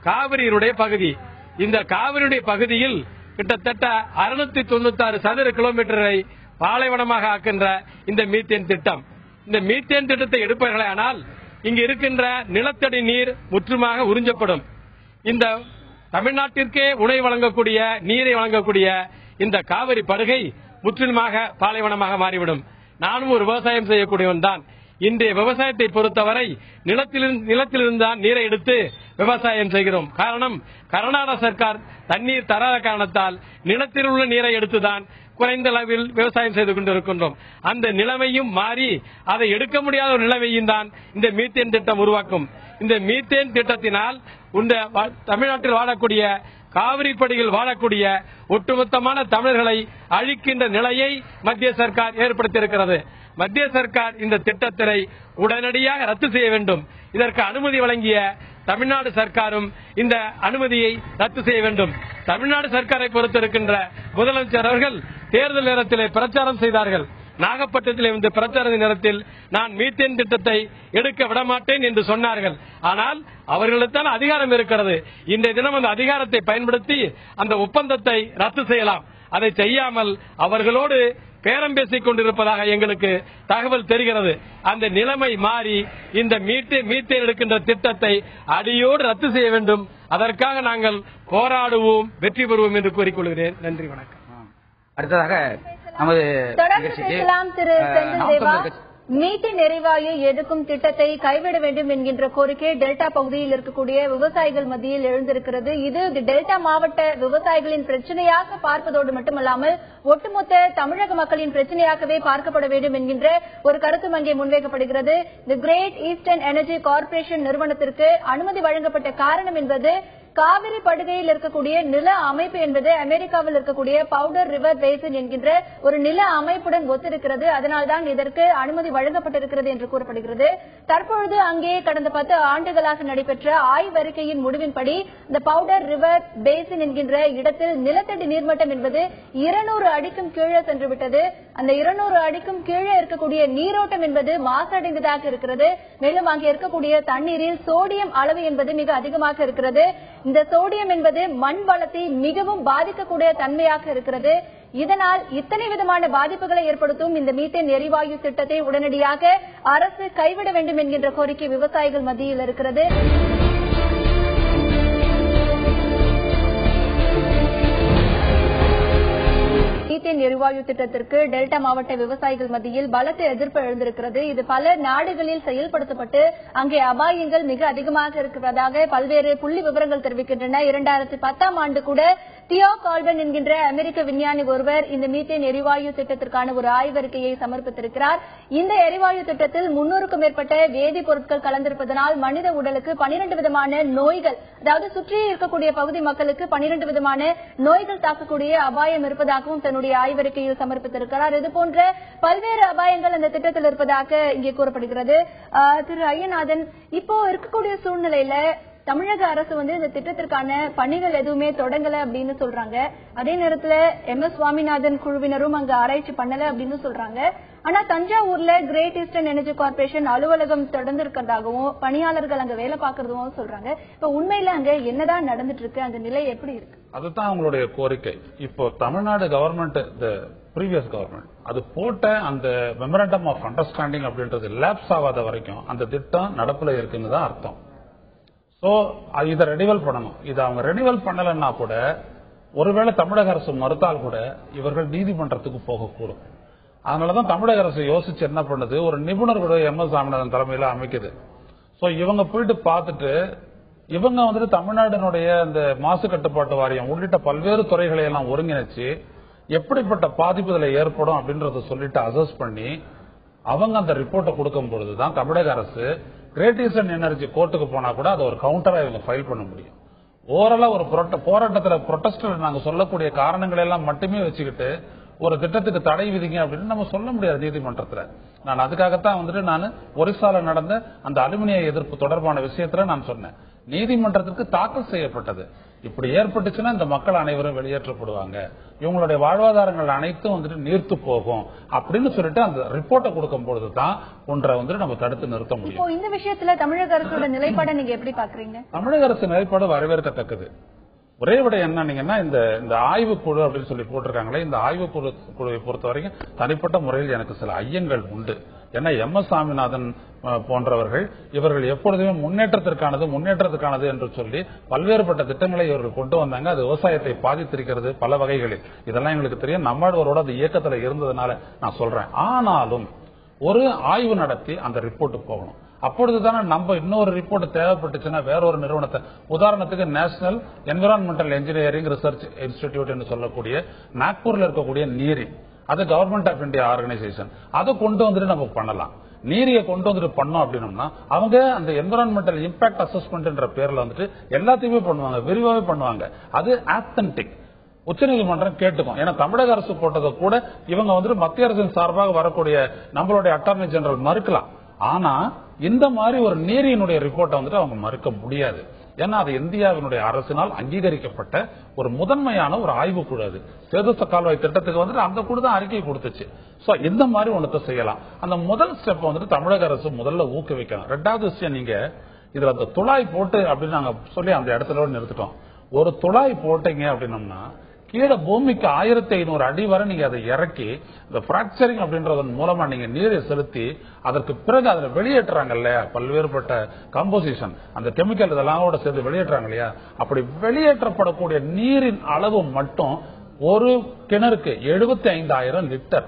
Speaker 9: காவிரியினுடைய பகுதி. இந்த காவிரியுடைய பகுதியில் கிட்டத்தட்ட 696 சதுர கிலோமீட்டரை பாலைவனமாக ஆக்கின்ற இந்த மீத்தேன் திட்டம். இந்த மீத்தேன் திட்டத்தை எடுப்பார்களானால் இங்கு இருக்கின்ற நிலத்தடி நீர் முற்றுமாக உறிஞ்சப்படும். இந்த தமிழ்நாட்டிற்கே உணவு வழங்கக்கூடிய நீரை வழங்கக்கூடிய இந்த காவிரி படுகை முற்றிலுமாக பாலைவனமாக மாறிவிடும். நானும் ஒரு விவசாயம் செய்யக்கூடியவன் தான். இன்றைய விவசாயத்தை பொறுத்தவரை நிலத்திலிருந்து தான் நீரை எடுத்து விவசாயம் செய்கிறோம். காரணம், கர்நாடக சர்க்கார் தண்ணீர் தராத காரணத்தால் நிலத்தில் உள்ள நீரை எடுத்துதான் குறைந்த அளவில் விவசாயம் செய்து கொண்டிருக்கின்றோம். அந்த நிலைமையும் மாறி அதை எடுக்க முடியாத ஒரு நிலைமையும் தான் இந்த மீத்தேன் திட்டம் உருவாக்கும். இந்த மீத்தேன் திட்டத்தினால் தமிழ்நாட்டில் வாழக்கூடிய காவிரி படியில் வாழக்கூடிய ஒட்டுமொத்தமான தமிழர்களை அழிக்கின்ற நிலையை மத்திய சர்க்கார் ஏற்படுத்தியிருக்கிறது. மத்திய சர்க்கார் இந்த திட்டத்தை உடனடியாக ரத்து செய்ய வேண்டும். இதற்கு அனுமதி வழங்கிய தமிழ்நாடு சர்க்காரும் இந்த அனுமதியை ரத்து செய்ய வேண்டும். தமிழ்நாடு சர்க்காரை பொறுத்திருக்கின்ற முதலமைச்சர் அவர்கள் தேர்தல் நேரத்தில் பிரச்சாரம் செய்தார்கள். நாகப்பட்டினத்தில் இந்த பிரச்சார நேரத்தில் நான் மீத்தேன் திட்டத்தை எடுக்க விடமாட்டேன் என்று சொன்னார்கள். ஆனால் அவர்களுக்குத்தான் அதிகாரம் இருக்கிறது. இன்றைய தினம் அந்த அதிகாரத்தை பயன்படுத்தி அந்த ஒப்பந்தத்தை ரத்து செய்யலாம். அதை செய்யாமல் அவர்களோடு பேரம் பேசிக் கொண்டிருப்பதாக எங்களுக்கு தகவல் தெரிகிறது. அந்த நிலைமை மாறி இந்த மீத்தேன் எடுக்கின்ற திட்டத்தை அடியோடு ரத்து செய்ய வேண்டும். அதற்காக நாங்கள் போராடுவோம், வெற்றி பெறுவோம் என்று கூறிக்கொள்கிறேன். நன்றி, வணக்கம்.
Speaker 3: அடுத்ததாக நமது
Speaker 1: மீத்தேன் எரிவாயு எடுக்கும் திட்டத்தை கைவிட வேண்டும் என்கின்ற கோரிக்கை டெல்டா பகுதியில் இருக்கக்கூடிய விவசாயிகள் மத்தியில் எழுந்திருக்கிறது. இது டெல்டா மாவட்ட விவசாயிகளின் பிரச்சனையாக பார்ப்பதோடு மட்டுமல்லாமல் ஒட்டுமொத்த தமிழக மக்களின் பிரச்சனையாகவே பார்க்கப்பட வேண்டும் என்கின்ற ஒரு கருத்தும் அங்கே முன்வைக்கப்படுகிறது. தி கிரேட் ஈஸ்டர்ன் எனர்ஜி கார்ப்பரேஷன் நிறுவனத்திற்கு அனுமதி வழங்கப்பட்ட காரணம் என்பது காவிரி படுகையில் இருக்கக்கூடிய நில அமைப்பு என்பது அமெரிக்காவில் இருக்கக்கூடிய பவுடர் ரிவர் பேசின் என்கின்ற ஒரு நில அமைப்புடன் ஒத்திருக்கிறது. அதனால்தான் இதற்கு அனுமதி வழங்கப்பட்டிருக்கிறது என்று கூறப்படுகிறது. தற்பொழுது அங்கே கடந்த 10 ஆண்டுகளாக நடைபெற்ற ஆய்வறிக்கையின் முடிவின்படி இந்த பவுடர் ரிவர் பேசின் என்கின்ற இடத்தில் நிலத்தடி நீர்மட்டம் என்பது 200 அடிக்கும் கீழே சென்றுவிட்டது. அந்த 200 அடிக்கும் கீழே இருக்கக்கூடிய நீரோட்டம் என்பது மாசடைந்ததாக இருக்கிறது. மேலும் அங்கே இருக்கக்கூடிய தண்ணீரில் சோடியம் அளவு என்பது மிக அதிகமாக இருக்கிறது. இந்த சோடியம் என்பது மண் வளத்தை மிகவும் பாதிக்கக்கூடிய தன்மையாக இருக்கிறது. இதனால் இத்தனை விதமான பாதிப்புகளை ஏற்படுத்தும் இந்த மீத்தேன் எரிவாயு திட்டத்தை உடனடியாக அரசு கைவிட வேண்டும் என்கின்ற கோரிக்கை விவசாயிகள் மத்தியில் இருக்கிறது. மீத்தேன் எரிவாயு திட்டத்திற்கு டெல்டா மாவட்ட விவசாயிகள் மத்தியில் பலத்த எதிர்ப்பு எழுந்திருக்கிறது. இது பல நாடுகளில் செயல்படுத்தப்பட்டு அங்கே அபாயங்கள் மிக அதிகமாக இருக்கிறதாக பல்வேறு புள்ளி விவரங்கள் தெரிவிக்கின்றன. 2010ஆம் ஆண்டு கூட தியோ கால்வன் என்கின்ற அமெரிக்க விஞ்ஞானி ஒருவர் இந்த மீத்தேன் எரிவாயு திட்டத்திற்கான ஒரு ஆய்வறிக்கையை சமர்ப்பித்திருக்கிறார். இந்த எரிவாயு திட்டத்தில் 300க்கும் மேற்பட்ட வேதிப்பொருட்கள் கலந்திருப்பதனால் மனித உடலுக்கு 12 விதமான நோய்கள், அதாவது சுற்றி இருக்கக்கூடிய பகுதி மக்களுக்கு 12 விதமான நோய்கள் தாக்கக்கூடிய அபாயம் இருப்பதாகவும் தன்னுடைய ஆய்வறிக்கையில் சமர்ப்பித்திருக்கிறார். இதுபோன்ற பல்வேறு அபாயங்கள் அந்த திட்டத்தில் இருப்பதாக இங்கே கூறப்படுகிறது. திரு ஐயநாதன், இப்போ இருக்கக்கூடிய சூழ்நிலையில தமிழக அரசு இந்த திட்டத்திற்கான பணிகள் எதுவுமே தொடங்கல அப்படின்னு சொல்றாங்க. அதே நேரத்துல MS சுவாமிநாதன் குழுவினரும் அங்க ஆராய்ச்சி பண்ணல அப்படின்னு சொல்றாங்க. ஆனா தஞ்சாவூர்ல கிரேட் ஈஸ்டர்ன் எனர்ஜி கார்ப்பரேஷன் அலுவலகம் தொடர்ந்து இருக்கிறதாகவும் பணியாளர்கள் அங்க வேலை பார்க்கறதும் சொல்றாங்க. இப்ப உண்மையில அங்க என்னதான் நடந்துட்டு இருக்கு, அந்த நிலை எப்படி இருக்கு?
Speaker 5: அதுதான் அவங்களுடைய கோரிக்கை. இப்போ தமிழ்நாடு கவர்மெண்ட், ப்ரீவியஸ் கவர்மெண்ட் அது போட்ட அந்த மெமரண்டம் ஆஃப் அண்டர்ஸ்டாண்டிங் அப்படின்றது லேப்ஸ் ஆகாத வரைக்கும் அந்த திட்டம் நடப்புல இருக்குன்னு தான் அர்த்தம். சோ இதை ரெனிவல் பண்ணணும். இதை அவங்க ரெனிவல் பண்ணலன்னா கூட, ஒருவேளை தமிழக அரசு மறுத்தால் கூட இவர்கள் நீதிமன்றத்துக்கு போகக்கூடும். அதனாலதான் தமிழக அரசு யோசிச்சு என்ன பண்ணுது, ஒரு நிபுணர் கூட MS சாமிநாதன் தலைமையில அமைக்குது. சோ இவங்க போயிட்டு பார்த்துட்டு இவங்க தமிழ்நாட்டினுடைய இந்த மாசு கட்டுப்பாட்டு வாரியம் உள்ளிட்ட பல்வேறு துறைகளை எல்லாம் ஒருங்கிணைச்சு எப்படிப்பட்ட பாதிப்பு இதில் ஏற்படும் அப்படின்றத சொல்லிட்டு அசஸ் பண்ணி அவங்க அந்த ரிப்போர்ட்டை கொடுக்கும் பொழுதுதான் தமிழக அரசு கிரேட் ஈஸ்டர்ன் எனர்ஜி கோர்ட்டுக்கு போனா கூட அதை ஒரு கவுண்டரா இவங்க ஃபைல் பண்ண முடியும். ஓரளா ஒரு போராட்டத்தில் புரொட்டஸ்டர் நாங்க சொல்லக்கூடிய காரணங்களை எல்லாம் மட்டுமே வச்சுக்கிட்டு ஒரு திட்டத்துக்கு தடை விதிங்க அப்படின்னு நம்ம சொல்ல முடியாது நீதிமன்றத்துல. நான் அதுக்காகத்தான் நான் ஒரிசால நடந்த அந்த அலுமினிய எதிர்ப்பு தொடர்பான விஷயத்துல நான் சொன்னேன், நீதிமன்றத்திற்கு தாக்கல் செய்யப்பட்டது. இப்படி ஏற்பட்டுச்சுன்னா இந்த மக்கள் அனைவரும் வெளியேற்றப்படுவாங்க, இவங்களுடைய வாழ்வாதாரங்கள் அனைத்தும் நீர்த்து போகும் அப்படின்னு சொல்லிட்டு அந்த ரிப்போர்ட்டை கொடுக்கும் பொழுதுதான் ஒன்றை நம்ம தடுத்து நிறுத்த முடியும்.
Speaker 1: இந்த விஷயத்துல தமிழக அரசோட நிலைப்பாடை நீங்க எப்படி பாக்குறீங்க?
Speaker 5: தமிழக அரசு நிலைப்பாடு வரவேற்கத்தக்கது. ஒரே விட என்னன்னீங்கன்னா, இந்த ஆய்வு குழு அப்படின்னு சொல்லி போட்டிருக்காங்களே, இந்த ஆய்வு குழுவை பொறுத்த வரைக்கும் தனிப்பட்ட முறையில் எனக்கு சில ஐயங்கள் உண்டு. ஏன்னா MS சாமிநாதன் போன்றவர்கள் இவர்கள் எப்பொழுதுமே முன்னேற்றத்திற்கானது என்று சொல்லி பல்வேறுபட்ட திட்டங்களை இவர்கள் கொண்டு வந்தாங்க. அது விவசாயத்தை பாதித்திருக்கிறது பல வகைகளில். இதெல்லாம் எங்களுக்கு தெரியும். நம்மளோட அது இயக்கத்தில் இருந்ததுனால நான் சொல்றேன். ஆனாலும் ஒரு ஆய்வு நடத்தி அந்த ரிப்போர்ட் போகணும். அப்பொழுதுதானே நம்ம இன்னொரு ரிப்போர்ட் தேவைப்பட்டுச்சுன்னா வேற ஒரு நிறுவனத்தை, உதாரணத்துக்கு national environmental engineering research institute என்று சொல்லக்கூடிய நாக்பூர்ல இருக்கக்கூடிய நீரி, அது கவர்மெண்ட் ஆஃப் இந்தியா ஆர்கனைசேஷன், அதை கொண்டு நம்ம பண்ணலாம். நீரியை கொண்டு பண்ணோம் அப்படின்னோம்னா அவங்க அந்த என்விரான்மெண்டல் இம்பாக்ட் அசஸ்மெண்ட் பேர்ல எல்லாத்தையுமே பண்ணுவாங்க, விரிவாகவே பண்ணுவாங்க. அது ஆத்தென்டிக். உச்சநீதிமன்றம் கேட்டுக்கும். ஏன்னா தமிழக அரசு போட்டதை கூட இவங்க மத்திய அரசின் சார்பாக வரக்கூடிய நம்மளுடைய அட்டார்னி ஜெனரல் மறுக்கலாம். ஆனா இந்த மாதிரி ஒரு நீரியினுடைய ரிப்போர்ட்டை அவங்க மறுக்க முடியாது. ஏன்னா அது இந்தியாவினுடைய அரசினால் அங்கீகரிக்கப்பட்ட ஒரு முதன்மையான ஒரு ஆய்வு குழு. அது சேதுச கால்வாய் திட்டத்துக்கு அந்த குழு தான் அறிக்கை கொடுத்துச்சு. சோ இந்த மாதிரி ஒன்றத்தை செய்யலாம். அந்த முதல் ஸ்டெப் தமிழக அரசு முதல்ல ஊக்குவிக்கணும். ரெண்டாவது விஷயம், நீங்க இதுல அந்த துளாய் போட்டு அப்படின்னு நாங்க சொல்லி அந்த இடத்துல நிறுத்திட்டோம். ஒரு துளாய் போட்டீங்க அப்படின்னம்னா கீழே பூமிக்கு 1500 அடி வரை நீங்க அதை இறக்கி இந்த பிராக்சரிங் அப்படின்றதன் மூலமா நீங்க நீரை செலுத்தி அதற்கு பிறகு அதுல வெளியேற்றுறாங்க இல்லையா, பல்வேறுபட்ட கம்போசிஷன் அந்த கெமிக்கல் இதெல்லாம் கூட சேர்த்து வெளியேற்றாங்க இல்லையா, அப்படி வெளியேற்றப்படக்கூடிய நீரின் அளவு மட்டும் ஒரு கிணறுக்கு 75,000 லிட்டர்.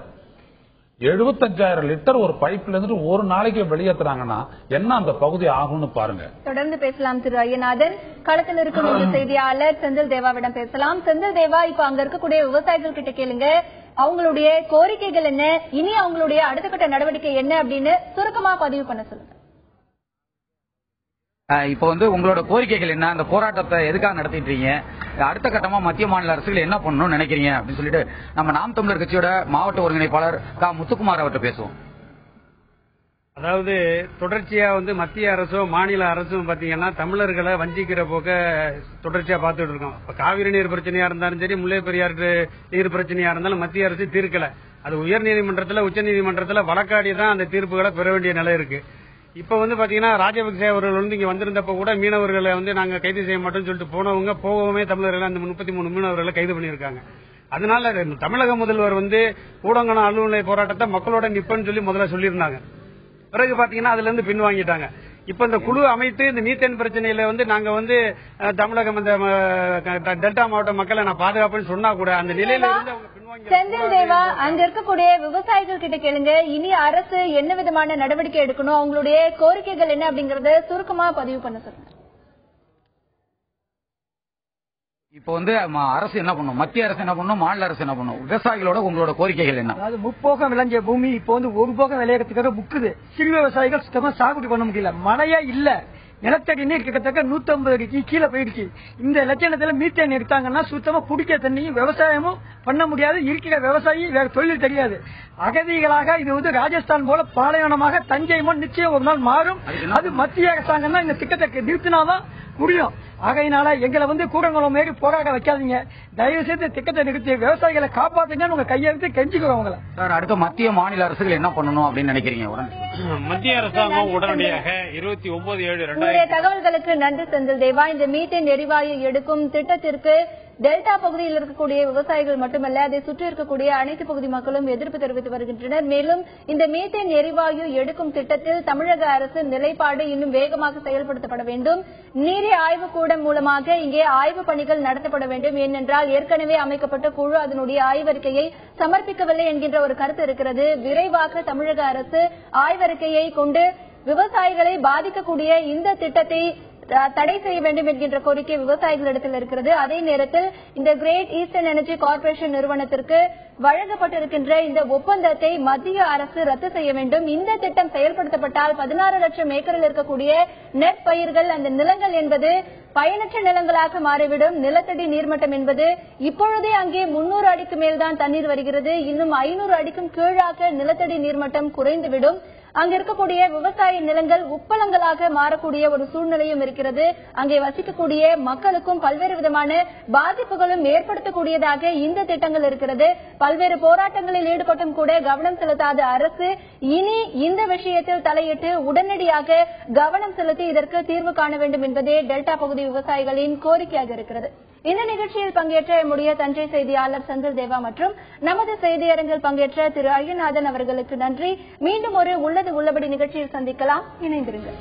Speaker 5: 75,000 லிட்டர் ஒரு பைப்ல இருந்து ஒரு நாளைக்கு வெளியேற்றுறாங்கன்னா என்ன அந்த பகுதி ஆகும்னு பாருங்க.
Speaker 1: தொடர்ந்து பேசலாம் திரு ஐயநாதன். களத்தில் இருக்கும் இந்த செய்தியாளர் செந்தில் தேவாவிடம் பேசலாம். செந்தில் தேவா, இப்ப அங்க இருக்கக்கூடிய விவசாயிகள் கிட்ட கேளுங்க, அவங்களுடைய கோரிக்கைகள் என்ன, இனி அவங்களுடைய அடுத்த கட்ட நடவடிக்கை என்ன அப்படின்னு சுருக்கமா பதிவு பண்ண சொல்லுங்க.
Speaker 3: இப்ப உங்களோட கோரிக்கைகள் என்ன, அந்த போராட்டத்தை எதுக்காக நடத்திட்டு இருக்கீங்க, அடுத்த கட்டமா மத்திய மாநில அரசுகள் என்ன பண்ணணும்னு நினைக்கிறீங்க அப்படின்னு சொல்லிட்டு நம்ம நாம் தமிழர் கட்சியோட மாவட்ட ஒருங்கிணைப்பாளர் கா முத்துக்குமார் அவர்கிட்ட பேசுவோம்.
Speaker 9: அதாவது தொடர்ச்சியா மத்திய அரசும் மாநில அரசும் பாத்தீங்கன்னா தமிழர்களை வஞ்சிக்கிற போக்க தொடர்ச்சியா பார்த்துட்டு இருக்கோம். இப்ப காவிரி நீர் பிரச்சனையா இருந்தாலும் சரி, முல்லை பெரியாறு நீர் பிரச்சனையா இருந்தாலும் மத்திய அரசு தீர்க்கல. அது உயர்நீதிமன்றத்தில் உச்சநீதிமன்றத்தில் வழக்காடி தான் அந்த தீர்ப்புகளை பெற வேண்டிய நிலை இருக்கு. இப்ப பாத்தீங்கன்னா ராஜபக்சே அவர்கள் இங்க வந்திருந்தப்ப கூட மீனவர்களை நாங்க கைது செய்ய மாட்டோம்னு சொல்லிட்டு போனவங்க போகவே தமிழர்கள் அந்த 33 மீனவர்களை கைது பண்ணியிருக்காங்க. அதனால தமிழக முதல்வர் கூடங்குளம் அலுவலக போராட்டத்தை மக்களோட நிப்பன்னு சொல்லி முதல்ல சொல்லியிருந்தாங்க. பிறகு பாத்தீங்கன்னா அதுல இருந்து பின்வாங்கிட்டாங்க. இப்ப இந்த குழு அமைத்து இந்த மீத்தேன் பிரச்சனையில நாங்க தமிழகம் இந்த டெல்டா மாவட்ட மக்களை நான் பாதுகாப்புன்னு சொன்னா கூட அந்த நிலையில இருந்து அவங்க பின்வாங்கி.
Speaker 1: செந்தில் தேவா, அங்க இருக்கக்கூடிய விவசாயிகள் கிட்ட கேளுங்க, இனி அரசு என்ன விதமான நடவடிக்கை எடுக்கணும், அவங்களுடைய கோரிக்கைகள் என்ன அப்படிங்கறத சுருக்கமா பதிவு பண்ண சொல்லுங்க.
Speaker 3: இப்போ அரசு என்ன பண்ணும், மத்திய அரசு என்ன பண்ணும், மாநில அரசு என்ன பண்ணும், விவசாயிகளோட உங்களோட கோரிக்கைகள் என்ன?
Speaker 10: அதாவது முப்போகம் விளைஞ்ச பூமி இப்போ ஒரு போகம் விளையறதுக்காக முக்குது. சிறு விவசாயிகள் சுத்தமா சாகுபடி பண்ண முடியல, மழையே இல்ல, நிலத்தடி நீர் கிட்டத்தட்ட 150 அடிக்கு கீழே போயிடுச்சு. இந்த லட்சணத்துல மீத்தேன் எடுத்தாங்கன்னா சுத்தமா குடிக்க தண்ணியும் விவசாயமும் பண்ண முடியாது. இருக்கிற விவசாயி வேற தொழில் தெரியாது. அகதிகளாக இது ராஜஸ்தான் போல பாலைவனமாக தஞ்சை நிச்சயம் ஒரு நாள் மாறும். அது மத்திய அரசாங்கம் தான் இந்த திட்டத்தை நிறுத்தினாதான் முடியும். ஆகையினால எங்களை கூடங்குளம் மாரி போராட வைக்காதீங்க, தயவு செய்து திட்டத்தை நிறுத்தி விவசாயிகளை காப்பாத்துங்கன்னு உங்க கையெழுத்து கெஞ்சிக்கிறவங்கள.
Speaker 3: சார், அடுத்த மத்திய மாநில அரசுகள் என்ன பண்ணணும் அப்படின்னு நினைக்கிறீங்க?
Speaker 4: மத்திய அரசாங்கம் உடனடியாக 29/7/2000
Speaker 1: தகவல்களுக்கு நன்றி செந்தில் தேவா. இந்த மீத்தேன் எரிவாயு எடுக்கும் திட்டத்திற்கு டெல்டா பகுதியில் இருக்கக்கூடிய விவசாயிகள் மட்டுமல்ல, அதை சுற்றி இருக்கக்கூடிய அனைத்து பகுதி மக்களும் எதிர்ப்பு தெரிவித்து வருகின்றனர். மேலும் இந்த மீத்தேன் எரிவாயு எடுக்கும் திட்டத்தில் தமிழக அரசு நிலைப்பாடு இன்னும் வேகமாக செயல்படுத்தப்பட வேண்டும். நீரி ஆய்வுக்கூடம் மூலமாக இங்கே ஆய்வு பணிகள் நடத்தப்பட வேண்டும். ஏனென்றால் ஏற்கனவே அமைக்கப்பட்ட குழு அதனுடைய ஆய்வறிக்கையை சமர்ப்பிக்கவில்லை என்கின்ற ஒரு கருத்து இருக்கிறது. விரைவாக தமிழக அரசு ஆய்வறிக்கையை கொண்டு விவசாயிகளை பாதிக்கக்கூடிய இந்த திட்டத்தை தடை செய்ய வேண்டும் என்கின்ற கோரிக்கை விவசாயிகளிடத்தில் இருக்கிறது. அதே நேரத்தில் இந்த கிரேட் ஈஸ்டர்ன் எனர்ஜி கார்ப்பரேஷன் நிறுவனத்திற்கு வழங்கப்பட்டிருக்கின்ற இந்த ஒப்பந்தத்தை மத்திய அரசு ரத்து செய்ய வேண்டும். இந்த திட்டம் செயல்படுத்தப்பட்டால் 16 லட்சம் ஏக்கரில் இருக்கக்கூடிய நெற்பயிர்கள், அந்த நிலங்கள் என்பது பயனற்ற நிலங்களாக மாறிவிடும். நிலத்தடி நீர்மட்டம் என்பது இப்பொழுதே அங்கே 300 அடிக்கு மேல்தான் தண்ணீர் வருகிறது. இன்னும் 500 அடிக்கும் கீழாக நிலத்தடி நீர்மட்டம் குறைந்துவிடும். அங்க இருக்கக்கூடிய விவசாய நிலங்கள் உப்பளங்களாக மாறக்கூடிய ஒரு சூழ்நிலையும் இருக்கிறது. அங்கே வசிக்கக்கூடிய மக்களுக்கும் பல்வேறு விதமான பாதிப்புகளும் ஏற்படுத்தக்கூடியதாக இந்த திட்டங்கள் இருக்கிறது. பல்வேறு போராட்டங்களில் ஈடுபட்டும் கூட கவனம் செலுத்தாத அரசு இனி இந்த விஷயத்தில் தலையிட்டு உடனடியாக கவனம் செலுத்தி இதற்கு தீர்வு காண வேண்டும் என்பதே டெல்டா பகுதி விவசாயிகளின் கோரிக்கையாக இருக்கிறது. இந்த நிகழ்ச்சியில் பங்கேற்ற நம்முடைய தஞ்சை செய்தியாளர் செந்தில் தேவா மற்றும் நமது செய்தியரங்கில் பங்கேற்ற திரு ஐயநாதன் அவர்களுக்கு நன்றி. மீண்டும் ஒரு உள்ளது உள்ளபடி நிகழ்ச்சியில் சந்திக்கலாம். இணைந்திருங்கள்.